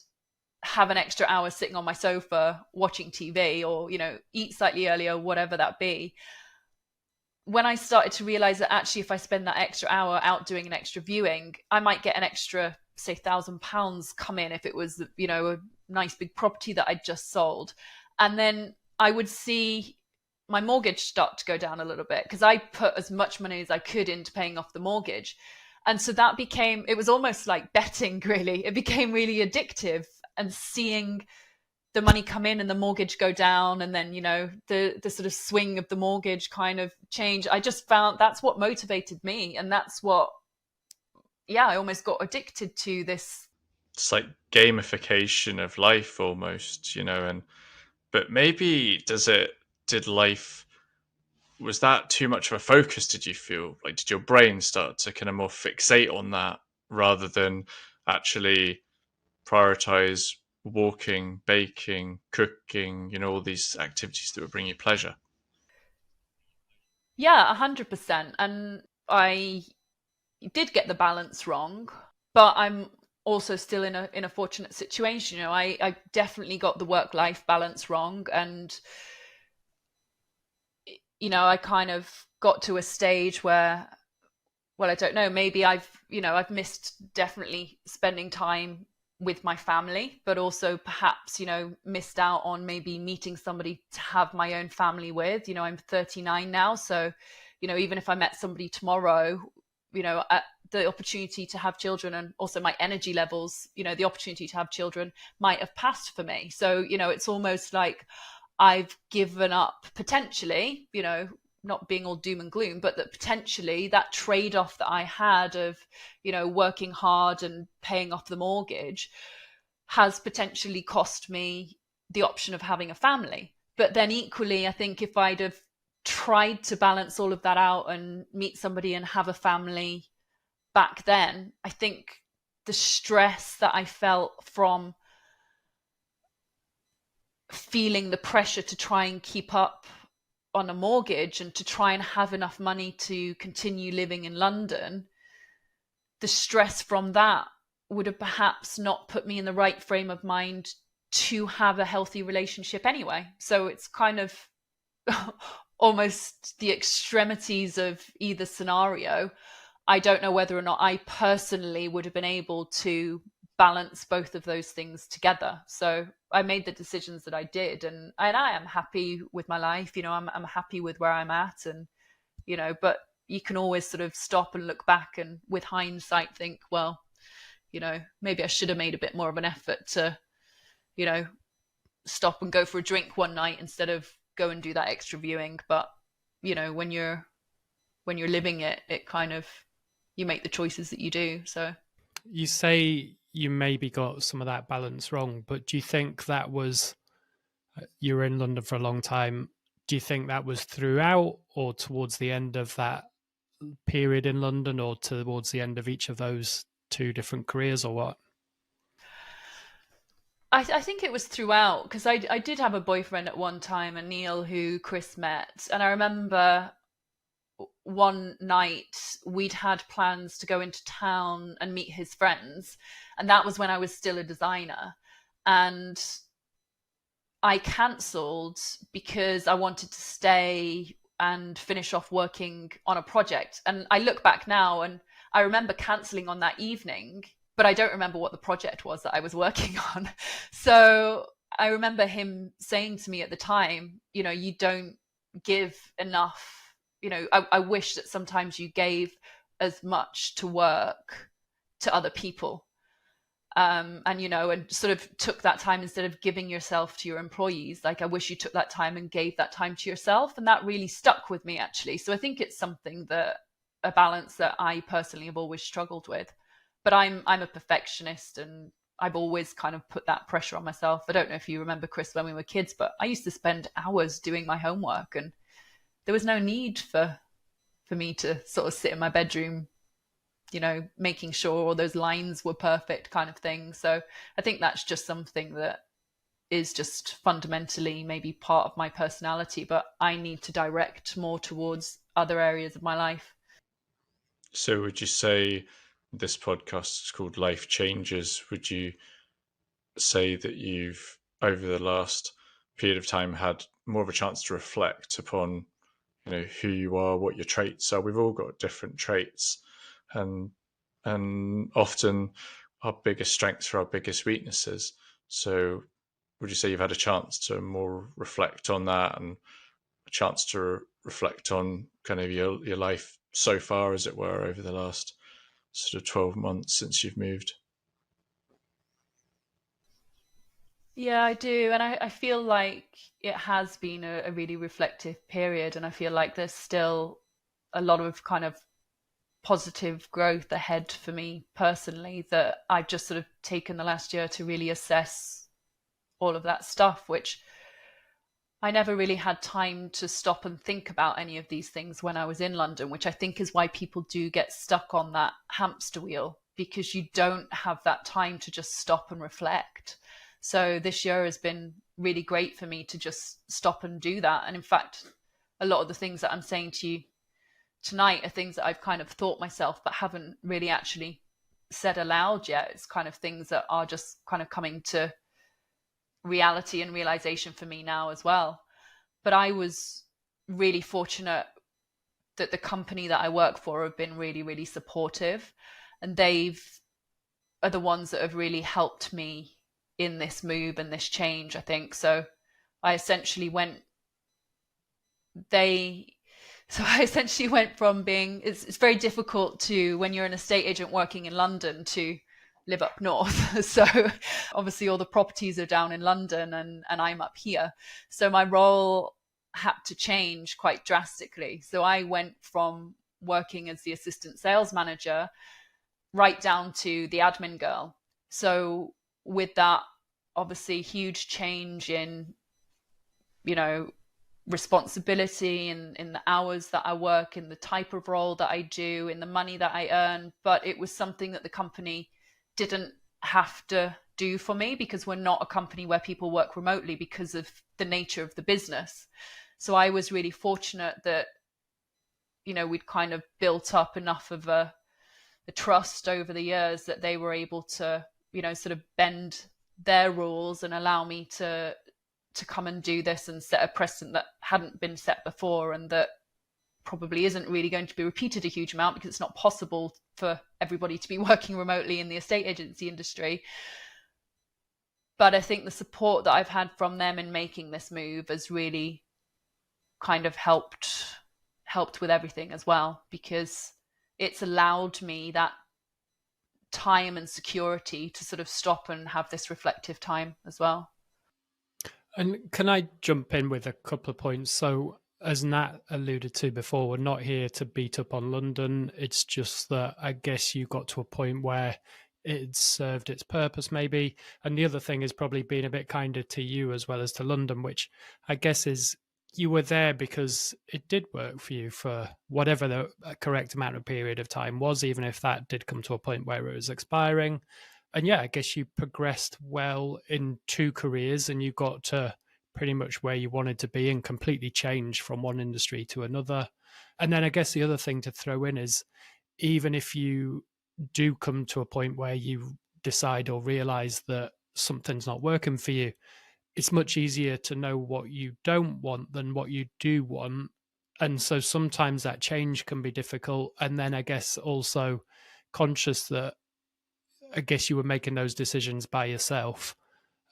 have an extra hour sitting on my sofa watching TV, or, eat slightly earlier, whatever that be. When I started to realize that actually, if I spend that extra hour out doing an extra viewing, I might get an extra, say, £1,000 come in if it was, a nice big property that I'd just sold. And then I would see my mortgage start to go down a little bit, because I put as much money as I could into paying off the mortgage. And so it was almost like betting, really. It became really addictive, and seeing the money come in and the mortgage go down, and then, the sort of swing of the mortgage kind of change. I just found that's what motivated me. And that's what, I almost got addicted to this. It's like gamification of life almost, but maybe was that too much of a focus? Did you feel like, did your brain start to kind of more fixate on that rather than actually prioritize walking, baking, cooking, all these activities that would bring you pleasure? Yeah, 100%. And I did get the balance wrong, but I'm also still in a fortunate situation. I definitely got the work-life balance wrong, and I kind of got to a stage where, well, I don't know, maybe I've missed definitely spending time with my family, but also perhaps, missed out on maybe meeting somebody to have my own family with. I'm 39 now. So, even if I met somebody tomorrow, the opportunity to have children, and also my energy levels, the opportunity to have children might have passed for me. So, it's almost like I've given up potentially, not being all doom and gloom, but that potentially that trade-off that I had of, working hard and paying off the mortgage has potentially cost me the option of having a family. But then equally, I think if I'd have tried to balance all of that out and meet somebody and have a family back then, I think the stress that I felt from feeling the pressure to try and keep up on a mortgage and to try and have enough money to continue living in London, the stress from that would have perhaps not put me in the right frame of mind to have a healthy relationship anyway. So it's kind of almost the extremities of either scenario. I don't know whether or not I personally would have been able to balance both of those things together. So I made the decisions that I did, and I am happy with my life. I'm happy with where I'm at, and but you can always sort of stop and look back and with hindsight think, well, maybe I should have made a bit more of an effort to, stop and go for a drink one night instead of go and do that extra viewing. But when you're living it, it kind of, you make the choices that you do. So you say you maybe got some of that balance wrong, but do you think that was, you were in London for a long time, do you think that was throughout or towards the end of that period in London, or towards the end of each of those two different careers, or what? I think it was throughout, because I did have a boyfriend at one time, a Neil, who Chris met. And I remember one night we'd had plans to go into town and meet his friends. And that was when I was still a designer. And I cancelled because I wanted to stay and finish off working on a project. And I look back now and I remember cancelling on that evening, but I don't remember what the project was that I was working on. So I remember him saying to me at the time, you know, you don't give enough. You know, I wish that sometimes you gave as much to work to other people. And, you know, and sort of took that time instead of giving yourself to your employees. Like, I wish you took that time and gave that time to yourself. And that really stuck with me, actually. So I think it's something that, a balance that I personally have always struggled with. But I'm a perfectionist, and I've always kind of put that pressure on myself. I don't know if you remember, Chris, when we were kids, but I used to spend hours doing my homework, and there was no need for me to sort of sit in my bedroom, you know, making sure all those lines were perfect, kind of thing. So I think that's just something that is just fundamentally maybe part of my personality, but I need to direct more towards other areas of my life. So would you say this podcast is called Life Changes? Would you say that you've, over the last period of time, had more of a chance to reflect upon, you know, who you are, what your traits are? We've all got different traits, and often our biggest strengths are our biggest weaknesses. So would you say you've had a chance to more reflect on that, and a chance to reflect on kind of your life so far, as it were, over the last sort of 12 months since you've moved? Yeah, I do. And I feel like it has been a really reflective period. And I feel like there's still a lot of kind of positive growth ahead for me personally, that I've just sort of taken the last year to really assess all of that stuff, which I never really had time to stop and think about any of these things when I was in London, which I think is why people do get stuck on that hamster wheel, because you don't have that time to just stop and reflect. So this year has been really great for me to just stop and do that. And in fact, a lot of the things that I'm saying to you tonight are things that I've kind of thought myself, but haven't really actually said aloud yet. It's kind of things that are just kind of coming to reality and realization for me now as well. But I was really fortunate that the company that I work for have been really, really supportive, and are the ones that have really helped me in this move and this change, I think. So I essentially went from being, it's very difficult to, when you're an estate agent working in London, to live up north. So obviously all the properties are down in London, and I'm up here. So my role had to change quite drastically. So I went from working as the assistant sales manager right down to the admin girl. So with that, obviously huge change in, you know, responsibility in the hours that I work, in the type of role that I do, in the money that I earn. But it was something that the company didn't have to do for me, because we're not a company where people work remotely because of the nature of the business. So I was really fortunate that, you know, we'd kind of built up enough of a trust over the years that they were able to, you know, sort of bend their rules and allow me to come and do this and set a precedent that hadn't been set before, and that probably isn't really going to be repeated a huge amount, because it's not possible for everybody to be working remotely in the estate agency industry. But I think the support that I've had from them in making this move has really kind of helped with everything as well, because it's allowed me that time and security to sort of stop and have this reflective time as well. And can I jump in with a couple of points? So, as Nat alluded to before, we're not here to beat up on London. It's just that I guess you got to a point where it served its purpose, maybe. And the other thing is probably being a bit kinder to you as well as to London, which I guess is you were there because it did work for you for whatever the correct amount of period of time was, even if that did come to a point where it was expiring. And yeah, I guess you progressed well in 2 careers, and you got to pretty much where you wanted to be and completely changed from one industry to another. And then I guess the other thing to throw in is, even if you do come to a point where you decide or realize that something's not working for you, it's much easier to know what you don't want than what you do want. And so sometimes that change can be difficult. And then I guess also conscious that I guess you were making those decisions by yourself.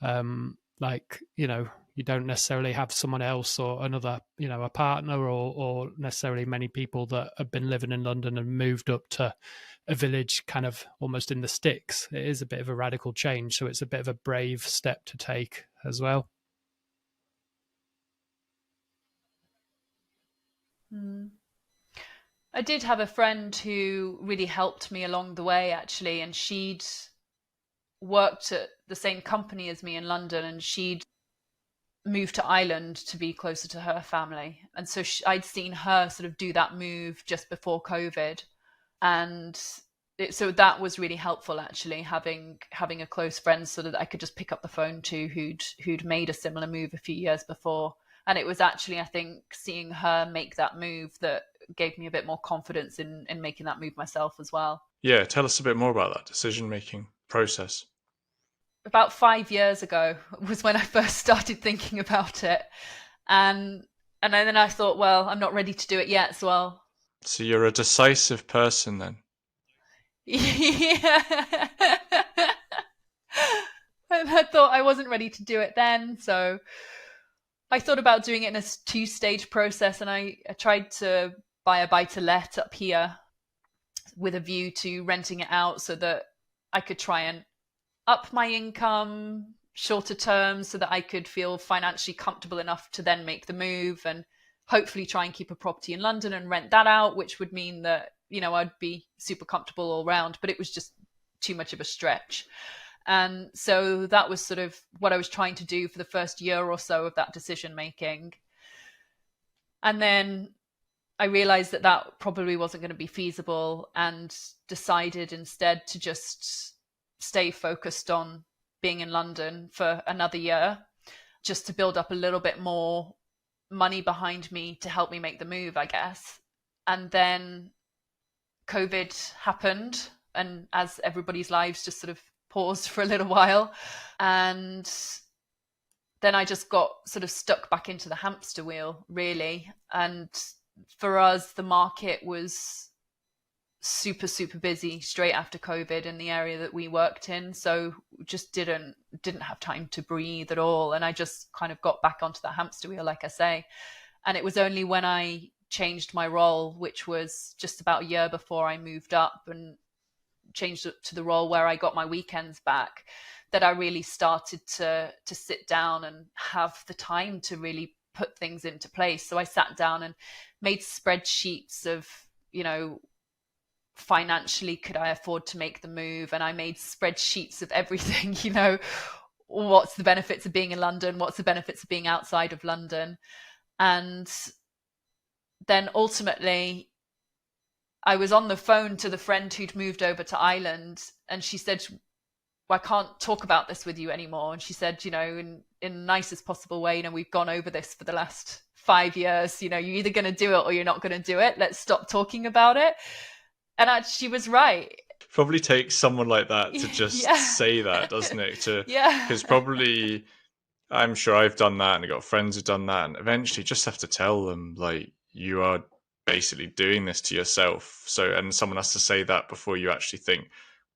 Like, you know, you don't necessarily have someone else or another, you know, a partner or necessarily many people that have been living in London and moved up to a village kind of almost in the sticks. It is a bit of a radical change. So it's a bit of a brave step to take as well. I did have a friend who really helped me along the way, actually, and she'd worked at the same company as me in London, and she'd moved to Ireland to be closer to her family. And so I'd seen her sort of do that move just before COVID. And so that was really helpful, actually, having a close friend so that I could just pick up the phone to who'd made a similar move a few years before. And it was actually, I think, seeing her make that move that gave me a bit more confidence in making that move myself as well. Yeah, tell us a bit more about that decision-making process. About 5 years ago was when I first started thinking about it. And then I thought, well, I'm not ready to do it yet, So you're a decisive person then? Yeah. I thought I wasn't ready to do it then, so I thought about doing it in a two-stage process, and I tried to buy a buy-to-let up here with a view to renting it out so that I could try and up my income shorter term so that I could feel financially comfortable enough to then make the move and hopefully try and keep a property in London and rent that out, which would mean that, you know, I'd be super comfortable all round, but it was just too much of a stretch. And so that was sort of what I was trying to do for the first year or so of that decision making. And then I realized that that probably wasn't going to be feasible and decided instead to just stay focused on being in London for another year, just to build up a little bit more money behind me to help me make the move, I guess. And then COVID happened, and as everybody's lives just sort of paused for a little while, and then I just got sort of stuck back into the hamster wheel, really. And for us, the market was super busy straight after COVID in the area that we worked in, so just didn't have time to breathe at all. And I just kind of got back onto that hamster wheel, like I say. And it was only when I changed my role, which was just about a year before I moved up and changed it to the role where I got my weekends back, that I really started to sit down and have the time to really put things into place. So I sat down and made spreadsheets of, you know, financially, could I afford to make the move? And I made spreadsheets of everything, you know, what's the benefits of being in London? What's the benefits of being outside of London? And then ultimately, I was on the phone to the friend who'd moved over to Ireland, and she said, well, I can't talk about this with you anymore. And she said, you know, in the nicest possible way, you know, we've gone over this for the last 5 years, you know, you're either going to do it or you're not going to do it. Let's stop talking about it. And she was right. Probably takes someone like that to just say that, doesn't it? Because probably, I'm sure I've done that, and I've got friends who've done that, and eventually just have to tell them, like, you are basically doing this to yourself. So, and someone has to say that before you actually think,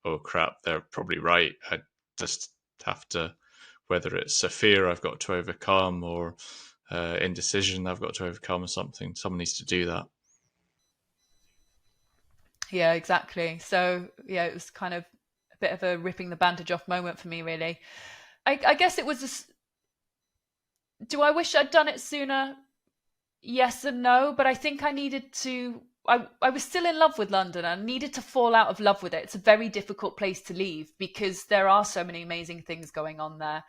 oh crap, they're probably right. I just have to, whether it's a fear I've got to overcome or indecision I've got to overcome or something, someone needs to do that. Yeah, exactly. So yeah, it was kind of a bit of a ripping the bandage off moment for me, really. I guess it was do I wish I'd done it sooner? Yes and no, but I think I needed to. I was still in love with London. I needed to fall out of love with it. It's a very difficult place to leave because there are so many amazing things going on there.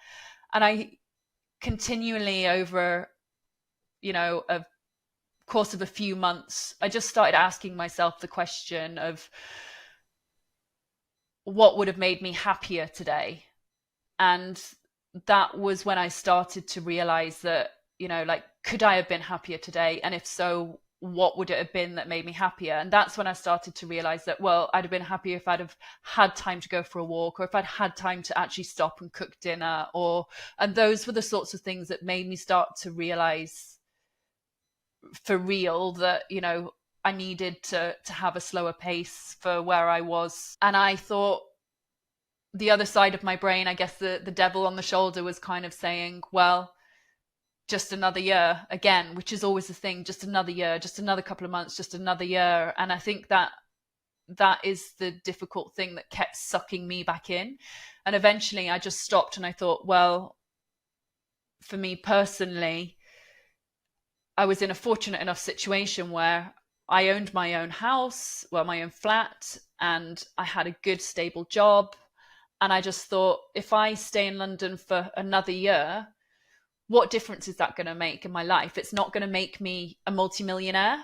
And I continually, over, you know, a course of a few months, I just started asking myself the question of what would have made me happier today. And that was when I started to realize that, you know, like, could I have been happier today? And if so, what would it have been that made me happier? And that's when I started to realize that, well, I'd have been happier if I'd have had time to go for a walk, or if I'd had time to actually stop and cook dinner, and those were the sorts of things that made me start to realize for real that, you know, I needed to have a slower pace for where I was. And I thought the other side of my brain, I guess the devil on the shoulder was kind of saying, well, just another year again, which is always the thing, just another year, just another couple of months, just another year. And I think that is the difficult thing that kept sucking me back in. And eventually I just stopped and I thought, well, for me personally, I was in a fortunate enough situation where I owned my own house, well, my own flat, and I had a good stable job. And I just thought, if I stay in London for another year, what difference is that going to make in my life? It's not going to make me a multimillionaire.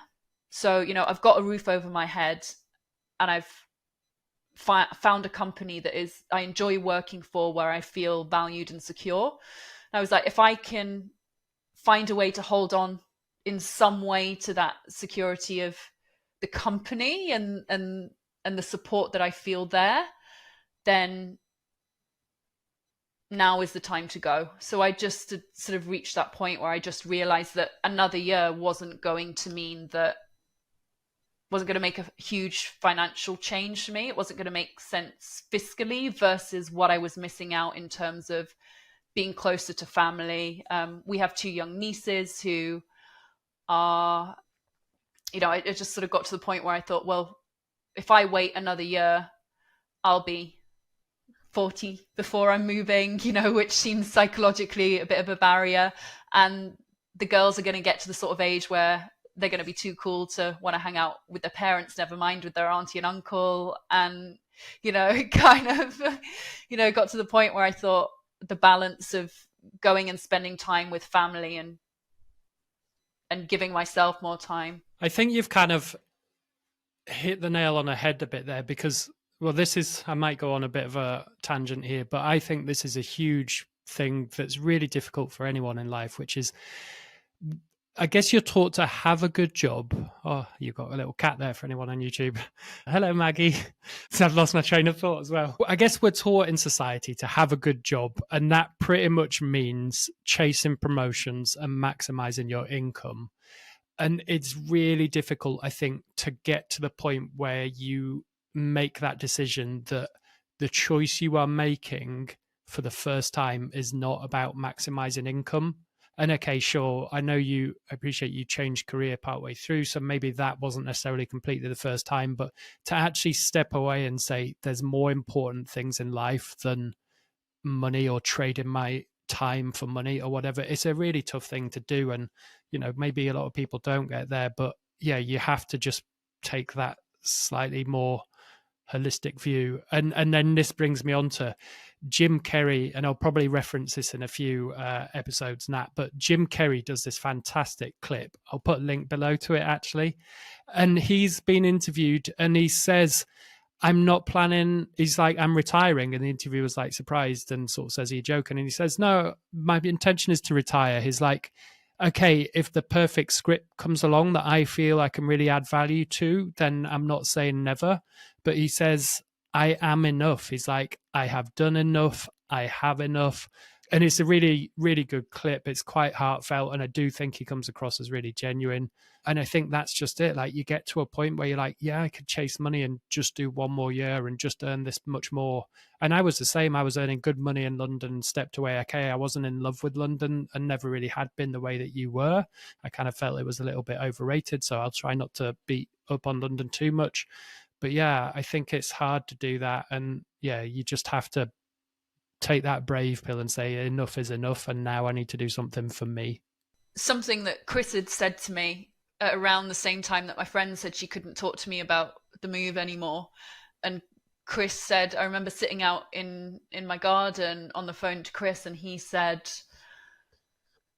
So, you know, I've got a roof over my head, and I've found a company that I enjoy working for, where I feel valued and secure. And I was like, if I can find a way to hold on in some way to that security of the company and the support that I feel there, then now is the time to go. So I just sort of reached that point where I just realized that another year wasn't going to make a huge financial change for me. It wasn't going to make sense fiscally versus what I was missing out in terms of being closer to family. We have 2 young nieces who are, you know, it just sort of got to the point where I thought, well, if I wait another year, I'll be 40 before I'm moving, you know, which seems psychologically a bit of a barrier. And the girls are going to get to the sort of age where they're going to be too cool to want to hang out with their parents, never mind with their auntie and uncle. And, you know, it kind of, you know, got to the point where I thought the balance of going and spending time with family and giving myself more time. I think you've kind of hit the nail on the head a bit there, because, well, I might go on a bit of a tangent here, but I think this is a huge thing that's really difficult for anyone in life, which is, I guess you're taught to have a good job. Oh, you've got a little cat there for anyone on YouTube. Hello, Maggie. I've lost my train of thought as well. I guess we're taught in society to have a good job, and that pretty much means chasing promotions and maximizing your income. And it's really difficult, I think, to get to the point where you make that decision that the choice you are making for the first time is not about maximizing income. And okay, sure, I appreciate you changed career partway through, so maybe that wasn't necessarily completely the first time, but to actually step away and say there's more important things in life than money, or trading my time for money or whatever, it's a really tough thing to do. And, you know, maybe a lot of people don't get there, but yeah, you have to just take that slightly more holistic view. And then this brings me on to Jim Carrey, and I'll probably reference this in a few episodes, Nat, but Jim Carrey does this fantastic clip. I'll put a link below to it, actually. And he's been interviewed, and he says, I'm not planning, he's like, I'm retiring. And the interviewer's like surprised and sort of says, are you joking? And he says, no, my intention is to retire. He's like, okay, if the perfect script comes along that I feel I can really add value to, then I'm not saying never. But he says, I am enough. He's like, I have done enough. I have enough. And it's a really, really good clip. It's quite heartfelt. And I do think he comes across as really genuine. And I think that's just it. Like, you get to a point where you're like, yeah, I could chase money and just do one more year and just earn this much more. And I was the same. I was earning good money in London and stepped away. Okay, I wasn't in love with London and never really had been the way that you were. I kind of felt it was a little bit overrated. So I'll try not to beat up on London too much. But yeah, I think it's hard to do that. And yeah, you just have to take that brave pill and say enough is enough. And now I need to do something for me. Something that Chris had said to me around the same time that my friend said she couldn't talk to me about the move anymore. And Chris said, I remember sitting out in my garden on the phone to Chris, and he said,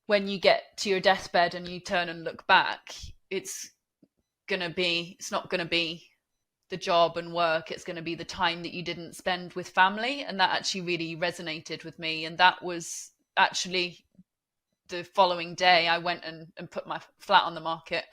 when you get to your deathbed and you turn and look back, it's not going to be the job and work, it's going to be the time that you didn't spend with family. And that actually really resonated with me. And that was actually the following day I went and put my flat on the market.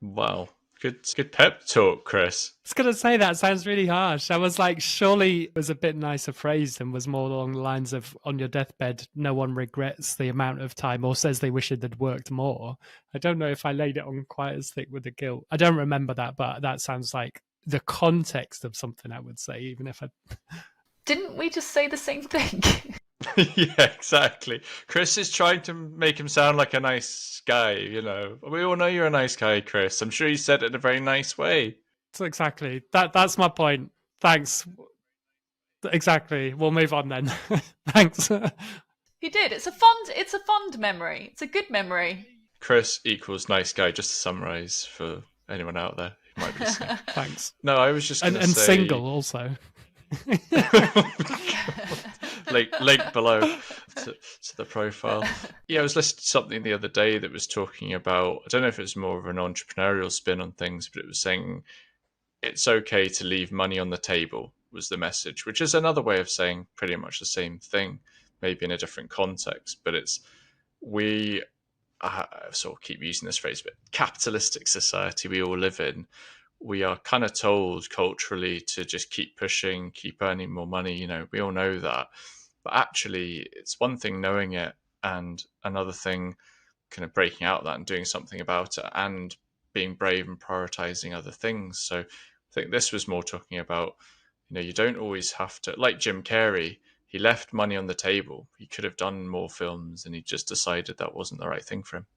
Wow. Good pep talk, Chris. I was going to say that sounds really harsh. I was like, surely it was a bit nicer phrased and was more along the lines of, on your deathbed, no one regrets the amount of time or says they wish it had worked more. I don't know if I laid it on quite as thick with the guilt. I don't remember that, but that sounds like the context of something I would say, even if I... Didn't we just say the same thing? Yeah, exactly. Chris is trying to make him sound like a nice guy, you know. We all know you're a nice guy, Chris. I'm sure you said it in a very nice way. So exactly. That's my point. Thanks. Exactly. We'll move on then. Thanks. He did. It's a fond memory. It's a good memory. Chris equals nice guy, just to summarise for anyone out there who might be listening. Thanks. No, I was just going to and say... single also. link below to the profile. Yeah, I was listening to something the other day that was talking about, I don't know if it was more of an entrepreneurial spin on things, but it was saying it's okay to leave money on the table was the message, which is another way of saying pretty much the same thing, maybe in a different context. But it's, I sort of keep using this phrase, but capitalistic society we all live in, we are kind of told culturally to just keep pushing, keep earning more money. You know, we all know that. But actually, it's one thing knowing it and another thing kind of breaking out of that and doing something about it and being brave and prioritizing other things. So I think this was more talking about, you know, you don't always have to, like Jim Carrey, he left money on the table. He could have done more films and he just decided that wasn't the right thing for him.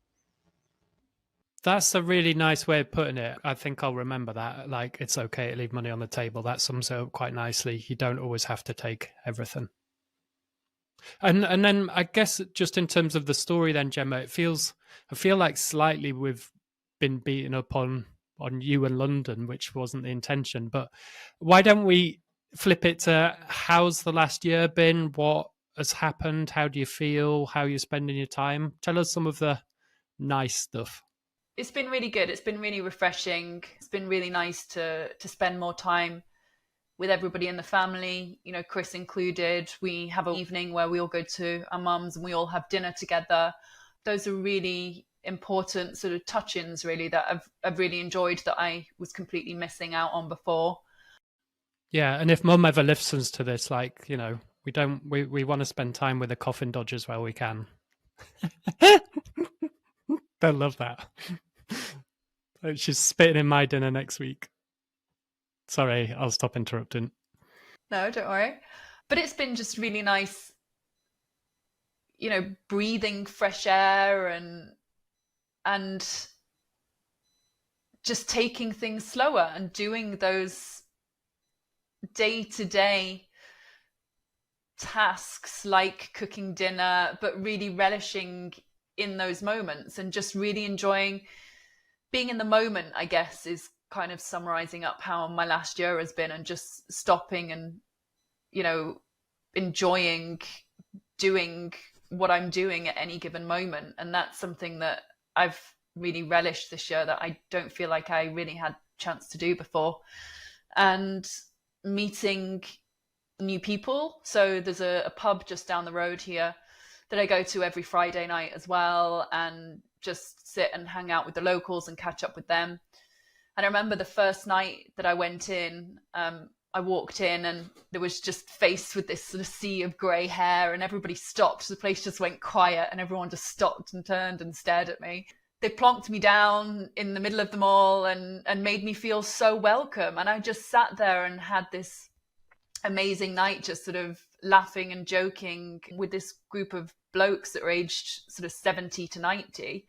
That's a really nice way of putting it. I think I'll remember that. Like, it's okay to leave money on the table. That sums it up quite nicely. You don't always have to take everything. And then I guess just in terms of the story then, Gemma, I feel like slightly we've been beaten up on you and London, which wasn't the intention. But why don't we flip it to how's the last year been? What has happened? How do you feel? How are you spending your time? Tell us some of the nice stuff. It's been really good. It's been really refreshing. It's been really nice to spend more time with everybody in the family, you know, Chris included. We have an evening where we all go to our mum's and we all have dinner together. Those are really important sort of touch-ins, really, that I've really enjoyed, that I was completely missing out on before. Yeah, and if mum ever listens to this, like, you know, we want to spend time with the coffin dodgers while we can. They'll love that. She's spitting in my dinner next week. Sorry, I'll stop interrupting. No, don't worry. But it's been just really nice, you know, breathing fresh air and just taking things slower and doing those day-to-day tasks like cooking dinner, but really relishing in those moments and just really enjoying being in the moment, I guess, is kind of summarizing up how my last year has been, and just stopping and, you know, enjoying doing what I'm doing at any given moment. And that's something that I've really relished this year that I don't feel like I really had a chance to do before. And meeting new people. So there's a pub just down the road here that I go to every Friday night as well, and just sit and hang out with the locals and catch up with them. And I remember the first night that I went in, I walked in and there was just faced with this sort of sea of grey hair, and everybody stopped. The place just went quiet and everyone just stopped and turned and stared at me. They plonked me down in the middle of them all and made me feel so welcome. And I just sat there and had this amazing night, just sort of laughing and joking with this group of blokes that were aged sort of 70 to 90.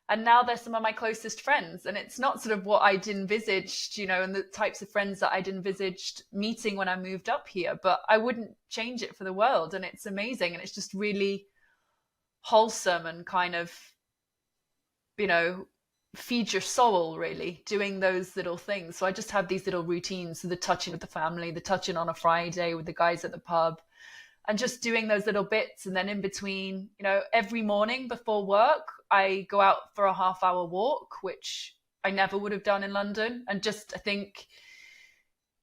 And now they're some of my closest friends. And it's not sort of what I'd envisaged, you know, and the types of friends that I'd envisaged meeting when I moved up here, but I wouldn't change it for the world. And it's amazing. And it's just really wholesome and kind of, you know, feed your soul, really, doing those little things. So I just have these little routines. So the touching with the family, the touching on a Friday with the guys at the pub, and just doing those little bits. And then in between, you know, every morning before work, I go out for a half-hour walk, which I never would have done in London. And just, I think,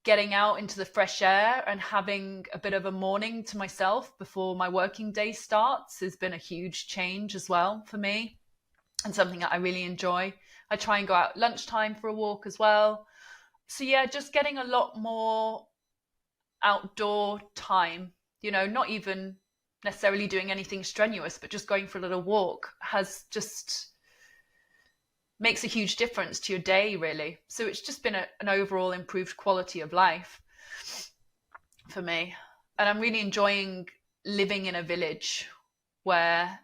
getting out into the fresh air and having a bit of a morning to myself before my working day starts has been a huge change as well for me, and something that I really enjoy. I try and go out lunchtime for a walk as well. So yeah, just getting a lot more outdoor time, not even necessarily doing anything strenuous, but just going for a little walk has just makes a huge difference to your day, really. So it's just been an overall improved quality of life for me. And I'm really enjoying living in a village where,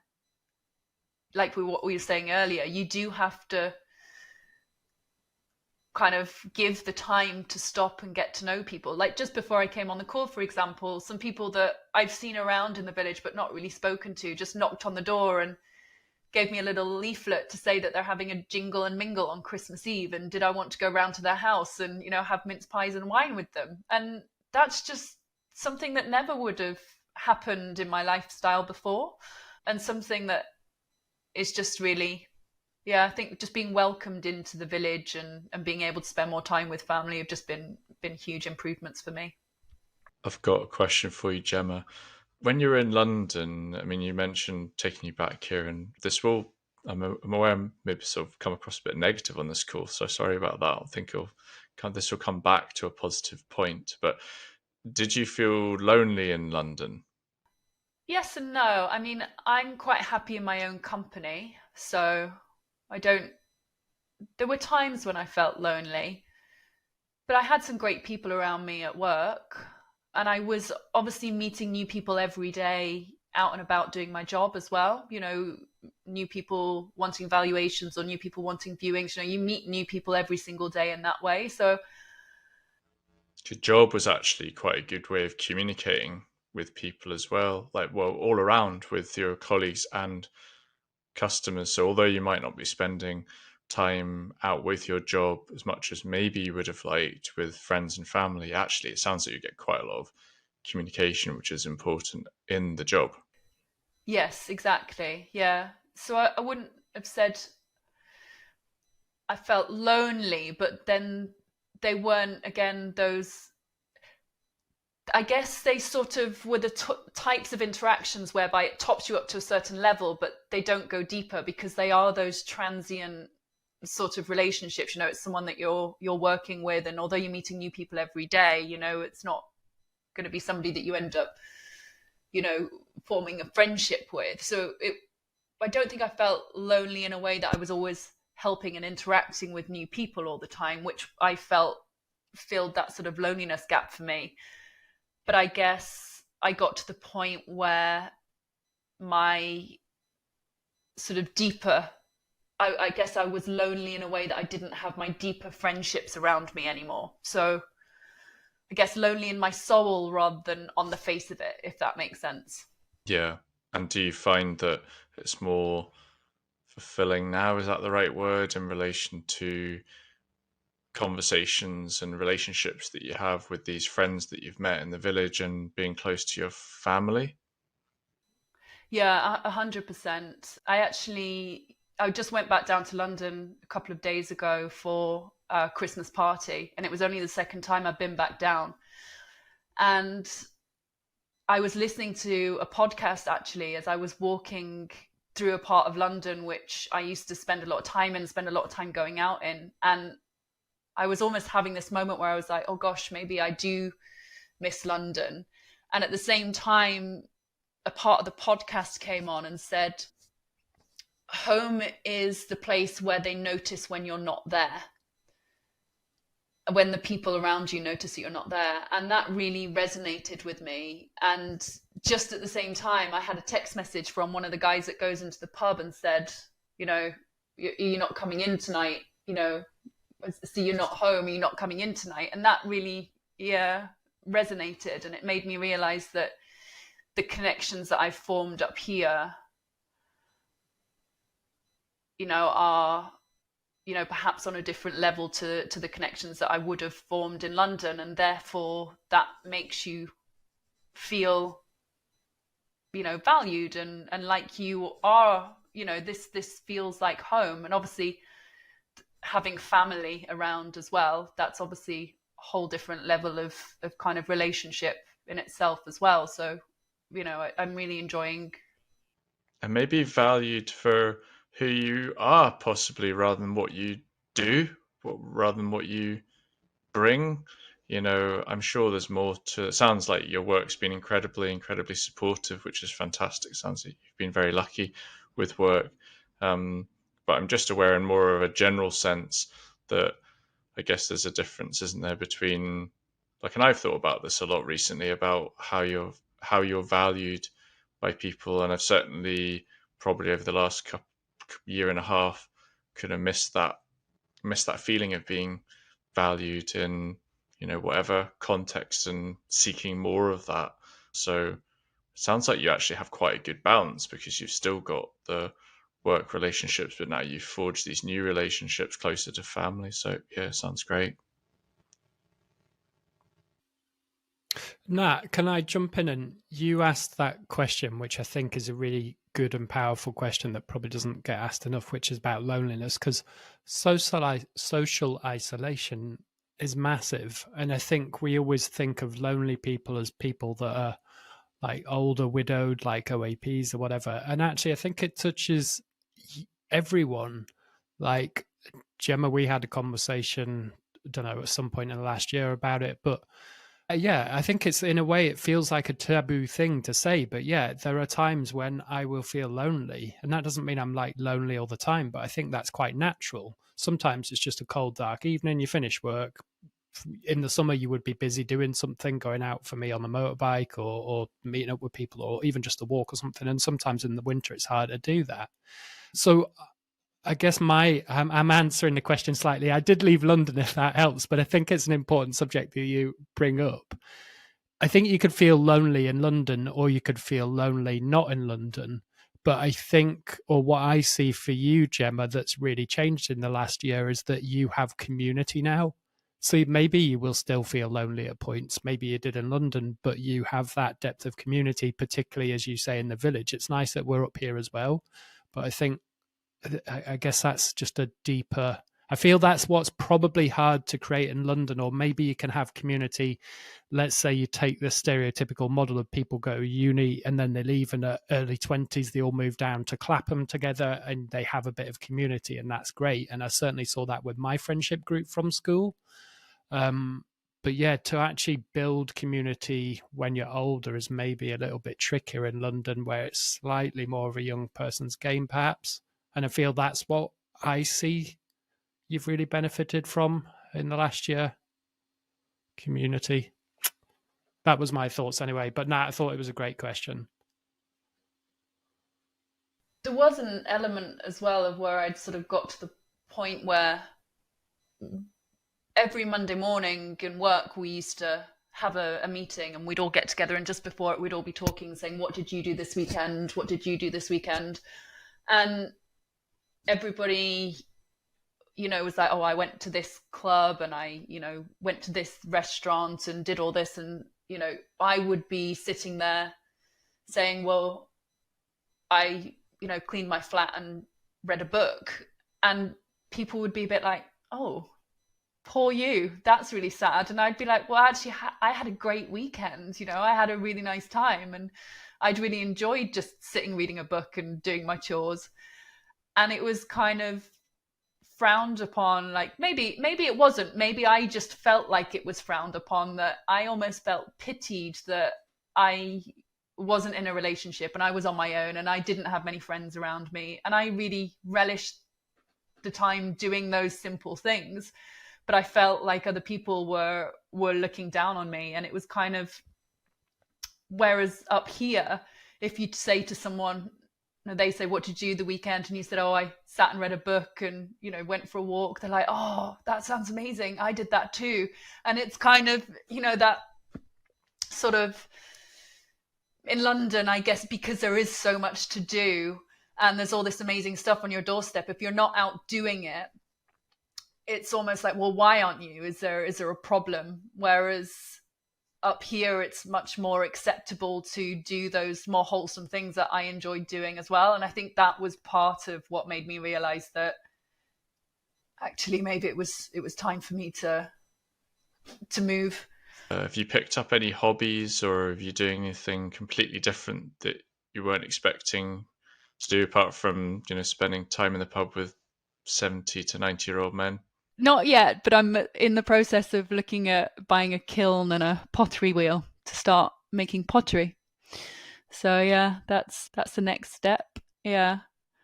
like what we were saying earlier, you do have to kind of give the time to stop and get to know people. Like just before I came on the call, for example, some people that I've seen around in the village but not really spoken to just knocked on the door and gave me a little leaflet to say that they're having a jingle and mingle on Christmas Eve, and did I want to go round to their house and have mince pies and wine with them. And that's just something that never would have happened in my lifestyle before, and something that is just really, I think just being welcomed into the village and being able to spend more time with family have just been huge improvements for me. I've got a question for you, Gemma. When you're in London, I mean, you mentioned taking you back here, and this will, I'm aware, maybe sort of come across a bit negative on this call, so sorry about that. I think this will come back to a positive point. But did you feel lonely in London? Yes and no. I mean, I'm quite happy in my own company, so there were times when I felt lonely, but I had some great people around me at work. And I was obviously meeting new people every day out and about doing my job as well. New people wanting valuations or new people wanting viewings. You meet new people every single day in that way. So your job was actually quite a good way of communicating with people as well, all around with your colleagues and customers. So although you might not be spending time out with your job as much as maybe you would have liked with friends and family, actually it sounds like you get quite a lot of communication, which is important in the job. Yes, exactly. Yeah. So I wouldn't have said I felt lonely, but then they weren't, again, those, I guess they sort of were the types of interactions whereby it tops you up to a certain level, but they don't go deeper because they are those transient sort of relationships. It's someone that you're working with, and although you're meeting new people every day, it's not going to be somebody that you end up forming a friendship with. So I don't think I felt lonely in a way that I was always helping and interacting with new people all the time, which I felt filled that sort of loneliness gap for me. But I guess I got to the point where my sort of deeper, I guess I was lonely in a way that I didn't have my deeper friendships around me anymore. So I guess lonely in my soul rather than on the face of it, if that makes sense. Yeah. And do you find that it's more fulfilling now? Is that the right word, in relation to conversations and relationships that you have with these friends that you've met in the village and being close to your family? Yeah, 100%. I just went back down to London a couple of days ago for a Christmas party, and it was only the second time I've been back down. And I was listening to a podcast actually as I was walking through a part of London which I used to spend a lot of time in, spend a lot of time going out in. And I was almost having this moment where I was like, oh gosh, maybe I do miss London. And at the same time, a part of the podcast came on and said, home is the place where they notice when you're not there, when the people around you notice that you're not there. And that really resonated with me. And just at the same time, I had a text message from one of the guys that goes into the pub and said, you're not coming in tonight, so you're not home, you're not coming in tonight. And that really, resonated. And it made me realize that the connections that I've formed up here, are, perhaps on a different level to the connections that I would have formed in London. And therefore that makes you feel, valued and like you are, this feels like home. And obviously having family around as well, that's obviously whole different level of kind of relationship in itself as well. So, I'm really enjoying. And maybe valued for who you are, possibly, rather than what you do, rather than what you bring. I'm sure there's more to it. Sounds like your work's been incredibly supportive, which is fantastic. Sounds like you've been very lucky with work. But I'm just aware in more of a general sense that I guess there's a difference, isn't there, between and I've thought about this a lot recently about how you're valued by people, and I've certainly probably over the last year and a half kind of missed that feeling of being valued in whatever context, and seeking more of that. So it sounds like you actually have quite a good balance, because you've still got the work relationships, but now you've forged these new relationships closer to family. So yeah, sounds great. Nat, can I jump in? And you asked that question, which I think is a really good and powerful question that probably doesn't get asked enough, which is about loneliness, because social isolation is massive. And I think we always think of lonely people as people that are like older, widowed, like OAPs or whatever. And actually, I think it touches everyone. Like Gemma, we had a conversation, I don't know, at some point in the last year about it, but yeah, I think it's, in a way, it feels like a taboo thing to say, but yeah, there are times when I will feel lonely, and that doesn't mean I'm like lonely all the time, but I think that's quite natural. Sometimes it's just a cold, dark evening, you finish work. In the summer, you would be busy doing something, going out, for me, on the motorbike, or meeting up with people, or even just a walk or something. And sometimes in the winter, it's hard to do that. So I guess I'm answering the question slightly. I did leave London, if that helps, but I think it's an important subject that you bring up. I think you could feel lonely in London, or you could feel lonely not in London. But I think, or what I see for you, Gemma, that's really changed in the last year is that you have community now. So maybe you will still feel lonely at points. Maybe you did in London, but you have that depth of community, particularly, as you say, in the village. It's nice that we're up here as well. But I guess that's just a deeper, I feel that's what's probably hard to create in London. Or maybe you can have community. Let's say you take the stereotypical model of people go uni and then they leave in their early 20s, they all move down to Clapham together and they have a bit of community, and that's great. And I certainly saw that with my friendship group from school. But yeah, to actually build community when you're older is maybe a little bit trickier in London, where it's slightly more of a young person's game, perhaps. And I feel that's what I see you've really benefited from in the last year. Community. That was my thoughts anyway. But Nat, I thought it was a great question. There was an element as well of where I'd sort of got to the point where every Monday morning in work, we used to have a meeting, and we'd all get together, and just before it, we'd all be talking, saying, what did you do this weekend? What did you do this weekend? And everybody, was like, oh, I went to this club, and I, went to this restaurant and did all this. And, I would be sitting there saying, well, I, cleaned my flat and read a book. And people would be a bit like, oh, poor you, that's really sad. And I'd be like, well, actually, I had a great weekend. I had a really nice time, and I'd really enjoyed just sitting reading a book and doing my chores. And it was kind of frowned upon, like maybe it wasn't, maybe I just felt like it was frowned upon, that I almost felt pitied that I wasn't in a relationship and I was on my own and I didn't have many friends around me, and I really relished the time doing those simple things, but I felt like other people were looking down on me. And it was kind of, whereas up here, if you say to someone, they say, what did you do the weekend? And you said, oh, I sat and read a book and, went for a walk. They're like, oh, that sounds amazing. I did that too. And it's kind of, that sort of, in London, I guess, because there is so much to do and there's all this amazing stuff on your doorstep, if you're not out doing it, it's almost like, well, why aren't you? Is there a problem? Whereas up here, it's much more acceptable to do those more wholesome things that I enjoyed doing as well. And I think that was part of what made me realize that actually maybe it was time for me to to move. Have you picked up any hobbies, or have you doing anything completely different that you weren't expecting to do, apart from spending time in the pub with 70 to 90-year-old men? Not yet, but I'm in the process of looking at buying a kiln and a pottery wheel to start making pottery. So yeah, that's the next step. Yeah.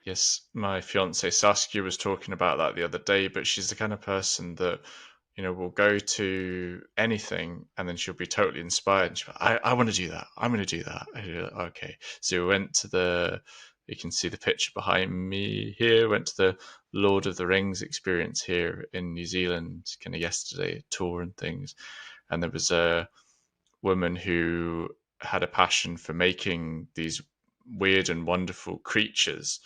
Yes, my fiance Saskia was talking about that the other day, but she's the kind of person that will go to anything and then she'll be totally inspired. And she'll be, I want to do that. I'm going to do that. Okay. So we went to you can see the picture behind me here, went to the Lord of the Rings experience here in New Zealand kind of yesterday, tour and things. And there was a woman who had a passion for making these weird and wonderful creatures.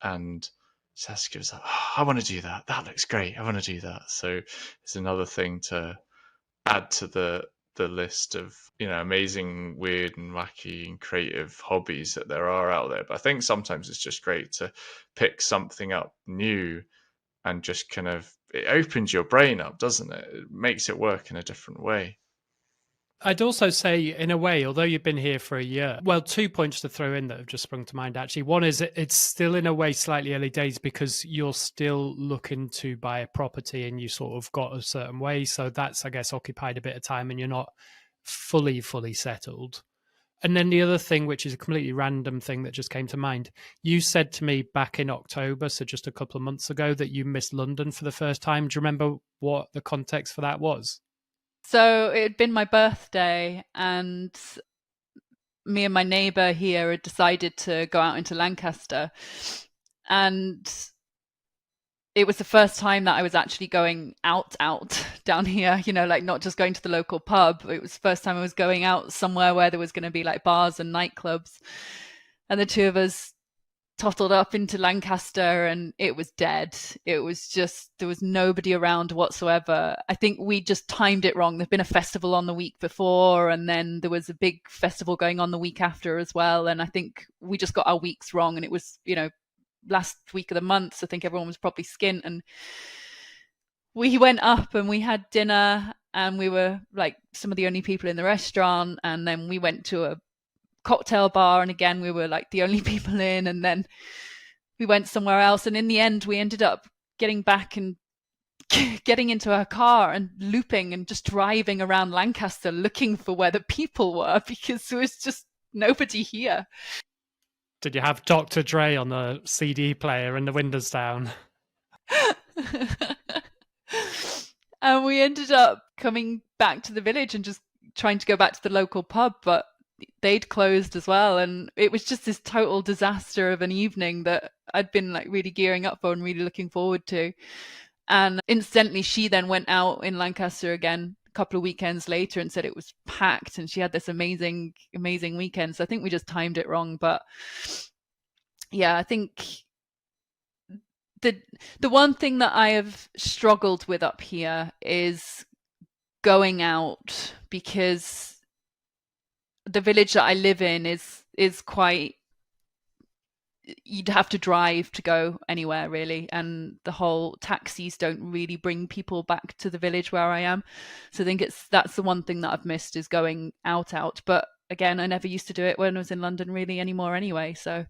And Saskia was like, oh, I want to do that. That looks great. I want to do that. So it's another thing to add to the list of amazing, weird and wacky and creative hobbies that there are out there. But I think sometimes it's just great to pick something up new and just kind of, it opens your brain up, doesn't it? It makes it work in a different way. I'd also say, in a way, although you've been here for a year, well, 2 points to throw in that have just sprung to mind, actually. One is it's still, in a way, slightly early days because you're still looking to buy a property and you sort of got a certain way. So that's, I guess, occupied a bit of time and you're not fully settled. And then the other thing, which is a completely random thing that just came to mind, you said to me back in October, so just a couple of months ago, that you missed London for the first time. Do you remember what the context for that was? So it had been my birthday, and me and my neighbour here had decided to go out into Lancaster. And it was the first time that I was actually going out down here, like not just going to the local pub. It was the first time I was going out somewhere where there was going to be like bars and nightclubs. And the two of us tottled up into Lancaster and it was dead. It was just, there was nobody around whatsoever. I think we just timed it wrong. There'd been a festival on the week before, and then there was a big festival going on the week after as well. And I think we just got our weeks wrong, and it was, last week of the month. So I think everyone was probably skint, and we went up and we had dinner, and we were like some of the only people in the restaurant. And then we went to a cocktail bar, and again we were like the only people in, and then we went somewhere else, and in the end we ended up getting back and getting into our car and looping and just driving around Lancaster looking for where the people were, because there was just nobody here. Did you have Dr. Dre on the CD player and the windows down? And we ended up coming back to the village and just trying to go back to the local pub, but they'd closed as well. And it was just this total disaster of an evening that I'd been like really gearing up for and really looking forward to. And incidentally, she then went out in Lancaster again a couple of weekends later and said it was packed, and she had this amazing weekend. So I think we just timed it wrong. But yeah, I think the one thing that I have struggled with up here is going out, because the village that I live in is quite, you'd have to drive to go anywhere really, and the whole taxis don't really bring people back to the village where I am. So I think that's the one thing that I've missed, is going out. But again, I never used to do it when I was in London really anymore anyway. So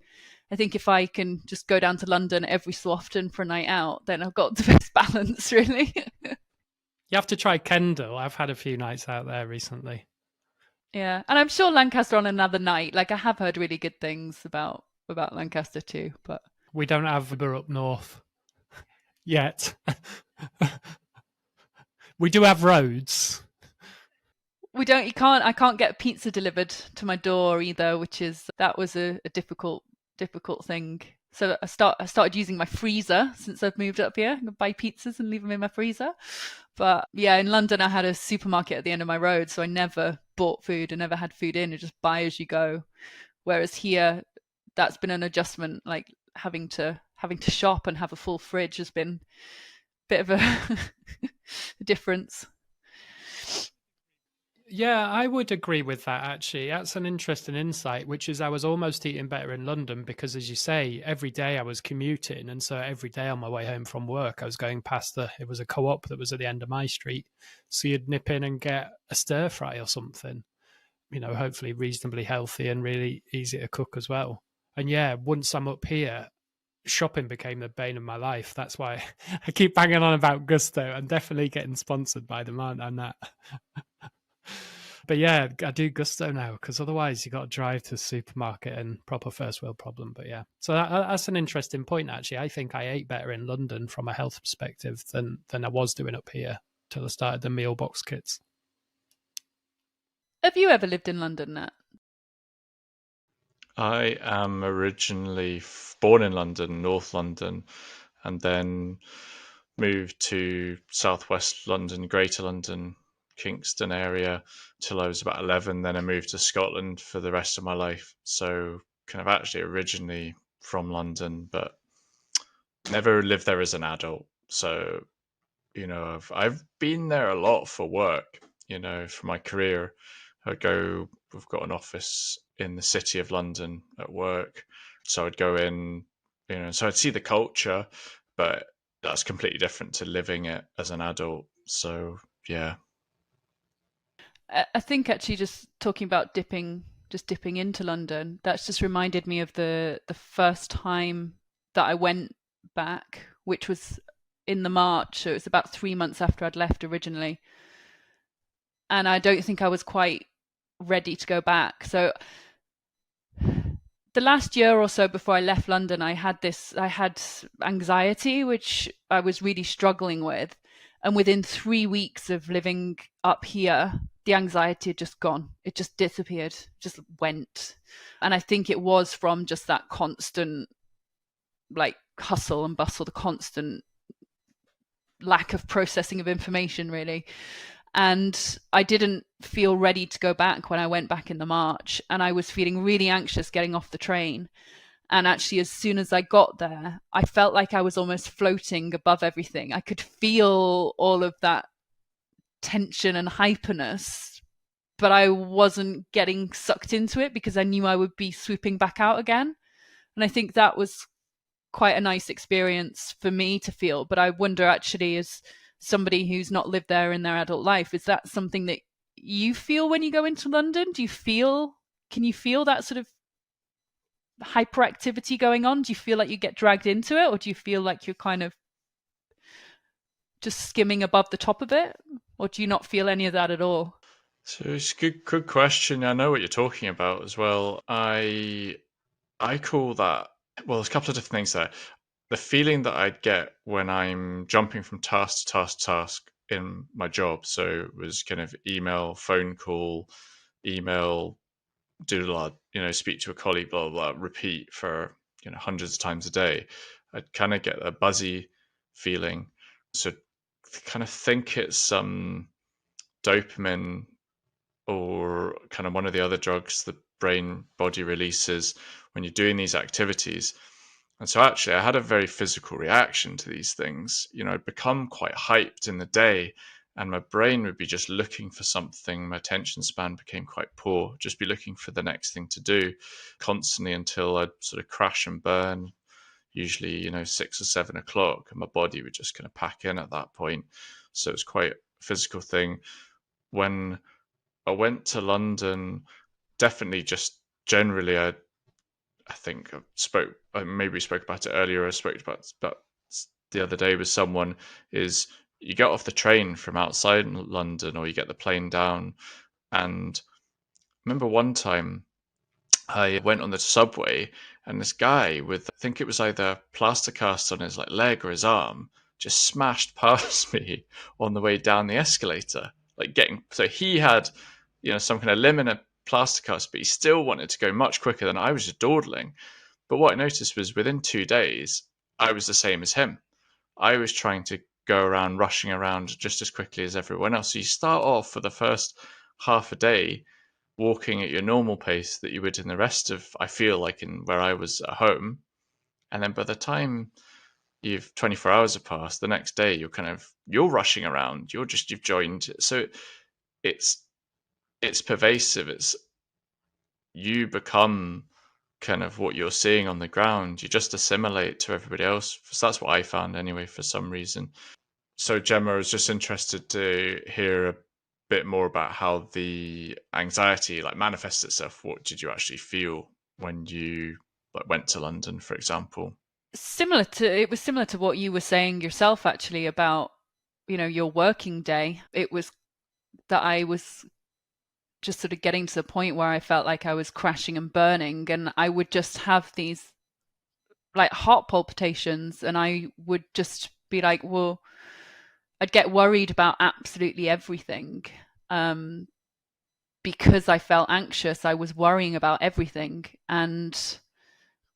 I think if I can just go down to London every so often for a night out, then I've got the best balance really. You have to try Kendal. I've had a few nights out there recently. Yeah, and I'm sure Lancaster on another night. Like I have heard really good things about Lancaster too, but we don't have Uber up north yet. We do have roads. We don't. I can't get pizza delivered to my door either, that was a difficult thing. So I started using my freezer since I've moved up here. I can buy pizzas and leave them in my freezer. But yeah, in London I had a supermarket at the end of my road, so I never bought food. I never had food in. I just buy as you go. Whereas here, that's been an adjustment. Like having to shop and have a full fridge has been a bit of a difference. Yeah, I would agree with that actually. That's an interesting insight, which is I was almost eating better in London because, as you say, every day I was commuting. And so every day on my way home from work, I was going past it was a co op that was at the end of my street. So you'd nip in and get a stir fry or something, hopefully reasonably healthy and really easy to cook as well. And yeah, once I'm up here, shopping became the bane of my life. That's why I keep banging on about Gusto. I'm definitely getting sponsored by them, aren't I, Nat? But yeah, I do Gusto now because otherwise you got to drive to the supermarket and proper first world problem. But yeah, so that's an interesting point. Actually, I think I ate better in London from a health perspective than I was doing up here till I started the meal box kits. Have you ever lived in London, Nat? I am originally born in London, North London, and then moved to Southwest London, Greater London, Kingston area till I was about 11. Then I moved to Scotland for the rest of my life. So kind of actually originally from London, but never lived there as an adult. So, I've been there a lot for work, for my career. We've got an office in the city of London at work. So I'd go in, so I'd see the culture, but that's completely different to living it as an adult. So yeah. I think actually just talking about dipping into London, that's just reminded me of the first time that I went back, which was in the March. So it was about 3 months after I'd left originally. And I don't think I was quite ready to go back. So the last year or so before I left London, I had anxiety, which I was really struggling with. And within 3 weeks of living up here, the anxiety had just gone. It just disappeared, just went. And I think it was from just that constant like hustle and bustle, the constant lack of processing of information, really. And I didn't feel ready to go back when I went back in the March, and I was feeling really anxious getting off the train. And actually, as soon as I got there, I felt like I was almost floating above everything. I could feel all of that tension and hyperness, but I wasn't getting sucked into it because I knew I would be swooping back out again. And I think that was quite a nice experience for me to feel. But I wonder, actually, as somebody who's not lived there in their adult life, is that something that you feel when you go into London? Can you feel that sort of hyperactivity going on? Do you feel like you get dragged into it, or do you feel like you're kind of just skimming above the top of it, or do you not feel any of that at all? So it's a good question. I know what you're talking about as well. I call that, well, there's a couple of different things there. The feeling that I'd get when I'm jumping from task to task to task in my job. So it was kind of email, phone call, email, do a lot, speak to a colleague, blah, blah, blah, repeat for, hundreds of times a day. I'd kind of get a buzzy feeling. So kind of think it's some dopamine or kind of one of the other drugs the brain body releases when you're doing these activities. And so actually I had a very physical reaction to these things. I'd become quite hyped in the day and my brain would be just looking for something. My attention span became quite poor, just be looking for the next thing to do constantly until I'd sort of crash and burn, usually, 6 or 7 o'clock, and my body would just kind of pack in at that point. So it's quite a physical thing. When I went to London, definitely just generally, I think maybe we spoke about it earlier. I spoke about the other day with someone. Is you get off the train from outside London, or you get the plane down. And I remember one time I went on the subway, and this guy with, I think it was either plaster cast on his leg or his arm, just smashed past me on the way down the escalator. So he had, some kind of limb and a plaster cast, but he still wanted to go much quicker than I was just dawdling. But what I noticed was within 2 days, I was the same as him. I was trying to go around, rushing around just as quickly as everyone else. So you start off for the first half a day walking at your normal pace that you would in the rest of, I feel like, in where I was at home. And then by the time 24 hours have passed, the next day you're rushing around. You've joined. So it's it's pervasive. It's you become kind of what you're seeing on the ground. You just assimilate to everybody else. So that's what I found anyway, for some reason. So Gemma, I was just interested to hear a bit more about how the anxiety like manifests itself. What did you actually feel when you like went to London, for example? It was similar to what you were saying yourself, actually, about, your working day. It was that I was just sort of getting to the point where I felt like I was crashing and burning, and I would just have these like heart palpitations, and I would just be like, well, I'd get worried about absolutely everything. Because I felt anxious, I was worrying about everything. And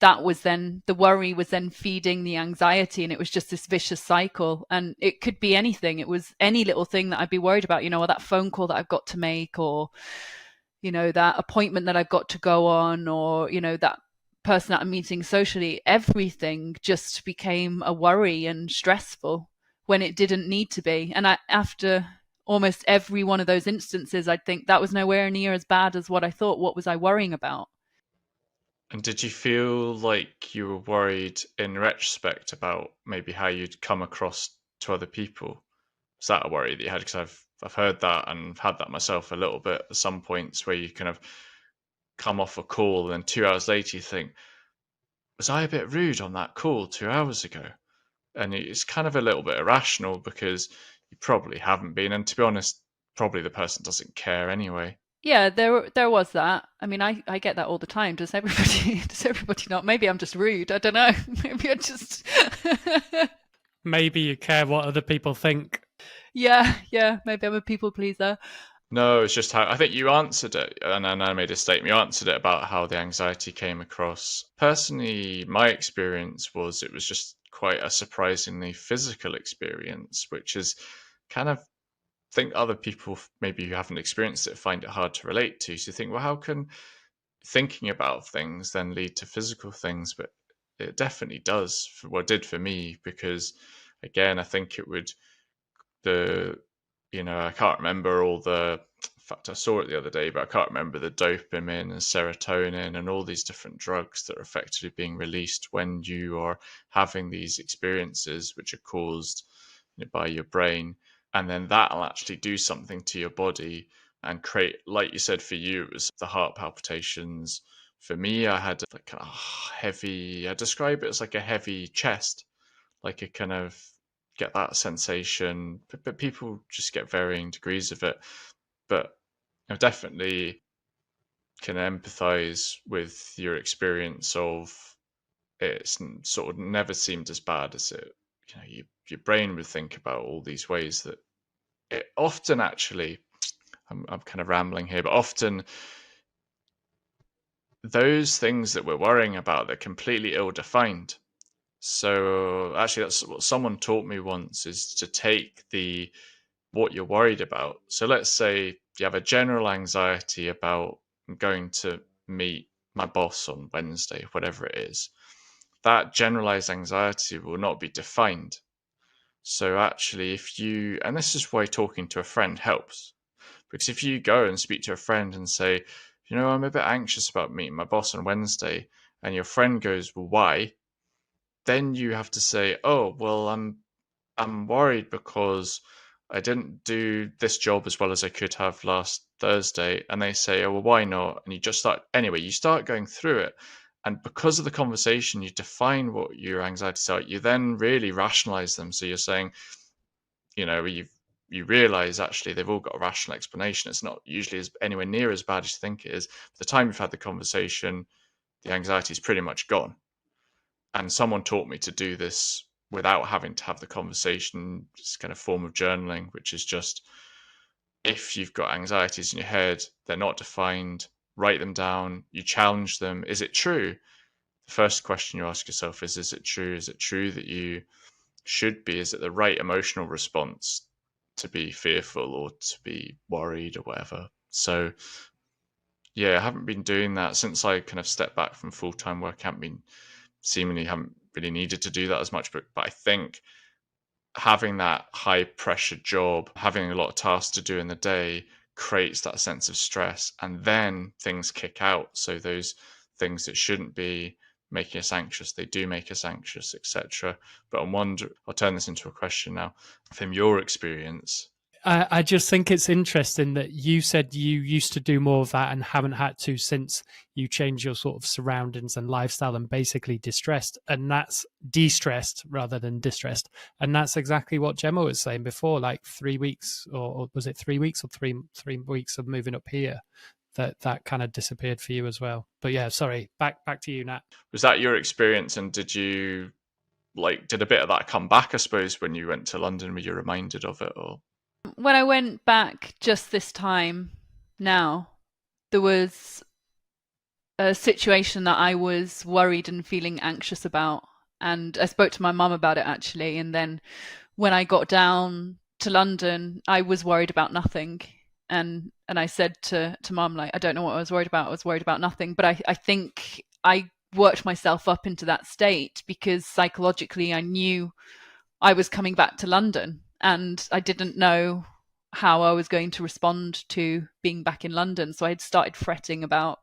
the worry was then feeding the anxiety, and it was just this vicious cycle. And it could be anything. It was any little thing that I'd be worried about, or that phone call that I've got to make, or, that appointment that I've got to go on, or, that person that I'm meeting socially. Everything just became a worry and stressful when it didn't need to be. And after almost every one of those instances, I'd think that was nowhere near as bad as what I thought. What was I worrying about? And did you feel like you were worried in retrospect about maybe how you'd come across to other people? Was that a worry that you had? Because I've heard that and had that myself a little bit at some points, where you kind of come off a call and then 2 hours later you think, was I a bit rude on that call 2 hours ago? And it's kind of a little bit irrational, because you probably haven't been. And to be honest, probably the person doesn't care anyway. Yeah, there was that. I mean, I get that all the time. Does everybody does everybody not? Maybe I'm just rude. I don't know. Maybe I just Maybe you care what other people think. Yeah, maybe I'm a people pleaser. No, it's just how I think you answered it, and then I made a statement. You answered it about how the anxiety came across. Personally, my experience was it was just quite a surprisingly physical experience, which is kind of think other people maybe who haven't experienced it find it hard to relate to. So you think, well, how can thinking about things then lead to physical things? But it definitely does. Well, it did for me, because again, I think it would the I can't remember all the. In fact, I saw it the other day, but I can't remember the dopamine and serotonin and all these different drugs that are effectively being released when you are having these experiences, which are caused by your brain, and then that'll actually do something to your body and create, like you said, for you it was the heart palpitations. For me, I had like a heavy. I describe it as like a heavy chest, like a kind of get that sensation, but people just get varying degrees of it. But I definitely can empathize with your experience of it's sort of never seemed as bad as it. Your brain would think about all these ways that it often actually. I'm kind of rambling here, but often those things that we're worrying about, they're completely ill-defined. So actually, that's what someone taught me once, is to take what you're worried about. So let's say you have a general anxiety about going to meet my boss on Wednesday, whatever it is. That generalized anxiety will not be defined. So actually, and this is why talking to a friend helps, because if you go and speak to a friend and say, I'm a bit anxious about meeting my boss on Wednesday, and your friend goes, well, why? Then you have to say, oh, well, I'm worried because I didn't do this job as well as I could have last Thursday. And they say, oh, well, why not? And you start going through it. And because of the conversation, you define what your anxieties are. You then really rationalize them. So you're saying, you realize actually they've all got a rational explanation. It's not usually anywhere near as bad as you think it is. By the time you've had the conversation, the anxiety is pretty much gone. And someone taught me to do this without having to have the conversation. This kind of form of journaling, which is just, if you've got anxieties in your head, they're not defined, write them down, you challenge them. Is it true? The first question you ask yourself is it true? Is it true that you should be? Is it the right emotional response to be fearful or to be worried or whatever? So yeah, I haven't been doing that since I kind of stepped back from full-time work. Haven't really needed to do that as much, but I think having that high pressure job, having a lot of tasks to do in the day, creates that sense of stress, and then things kick out. So those things that shouldn't be making us anxious, they do make us anxious, etc. But I'll turn this into a question now. From your experience, I just think it's interesting that you said you used to do more of that and haven't had to since you changed your sort of surroundings and lifestyle and basically de-stressed rather than distressed. And that's exactly what Gemma was saying before, like 3 weeks, or was it 3 weeks or three weeks of moving up here, that kind of disappeared for you as well. But yeah, sorry, back to you, Nat. was that your experience, and did a bit of that come back, I suppose, when you went to London? Were you reminded of it? Or When I went back just this time now, there was a situation that I was worried and feeling anxious about. And I spoke to my mum about it, actually. And then when I got down to London, I was worried about nothing. And I said to mum, like, I don't know what I was worried about. I was worried about nothing. But I think I worked myself up into that state because psychologically I knew I was coming back to London. And I didn't know how I was going to respond to being back in London. So I had started fretting about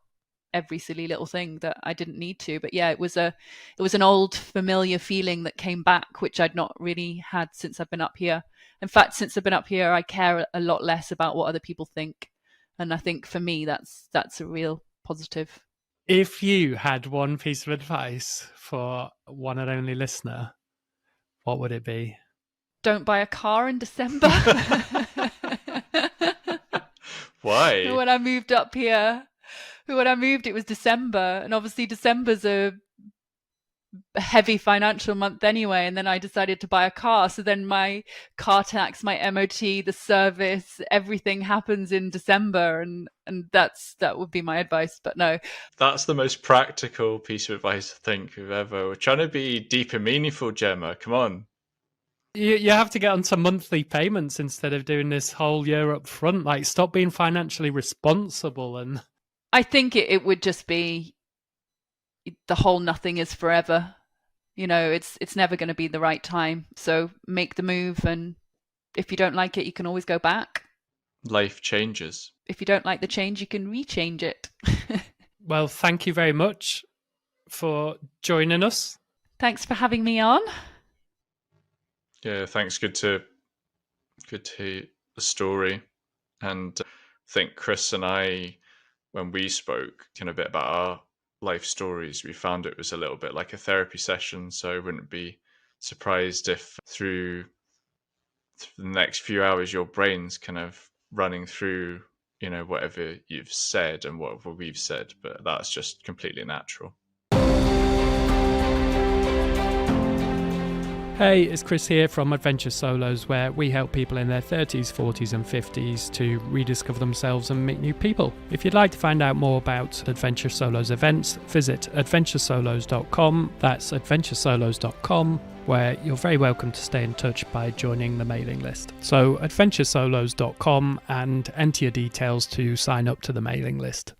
every silly little thing that I didn't need to. But yeah, it was an old familiar feeling that came back, which I'd not really had since I've been up here. In fact, since I've been up here, I care a lot less about what other people think. And I think for me, that's a real positive. If you had one piece of advice for one and only listener, what would it be? Don't buy a car in December. why? When I moved up here, it was December, and obviously December's a heavy financial month anyway, and then I decided to buy a car. So then my car tax, my MOT, the service, everything happens in December, and that would be my advice. But no. That's the most practical piece of advice I think we've ever. We're trying to be deep and meaningful, Gemma. Come on. You have to get onto monthly payments instead of doing this whole year up front. Like, stop being financially responsible. And I think it would just be the whole nothing is forever. You know, it's never going to be the right time. So make the move, and if you don't like it, you can always go back. Life changes. If you don't like the change, you can rechange it. Well, thank you very much for joining us. Thanks for having me on. Yeah, thanks. Good to hear the story. And I think Chris and I, when we spoke a bit about our life stories, we found it was a little bit like a therapy session. So I wouldn't be surprised if through the next few hours your brain's kind of running through, whatever you've said and whatever we've said. But that's just completely natural. Hey, it's Chris here from Adventure Solos, where we help people in their 30s, 40s and 50s to rediscover themselves and meet new people. If you'd like to find out more about Adventure Solos events, visit adventuresolos.com. That's adventuresolos.com, where you're very welcome to stay in touch by joining the mailing list. So adventuresolos.com and enter your details to sign up to the mailing list.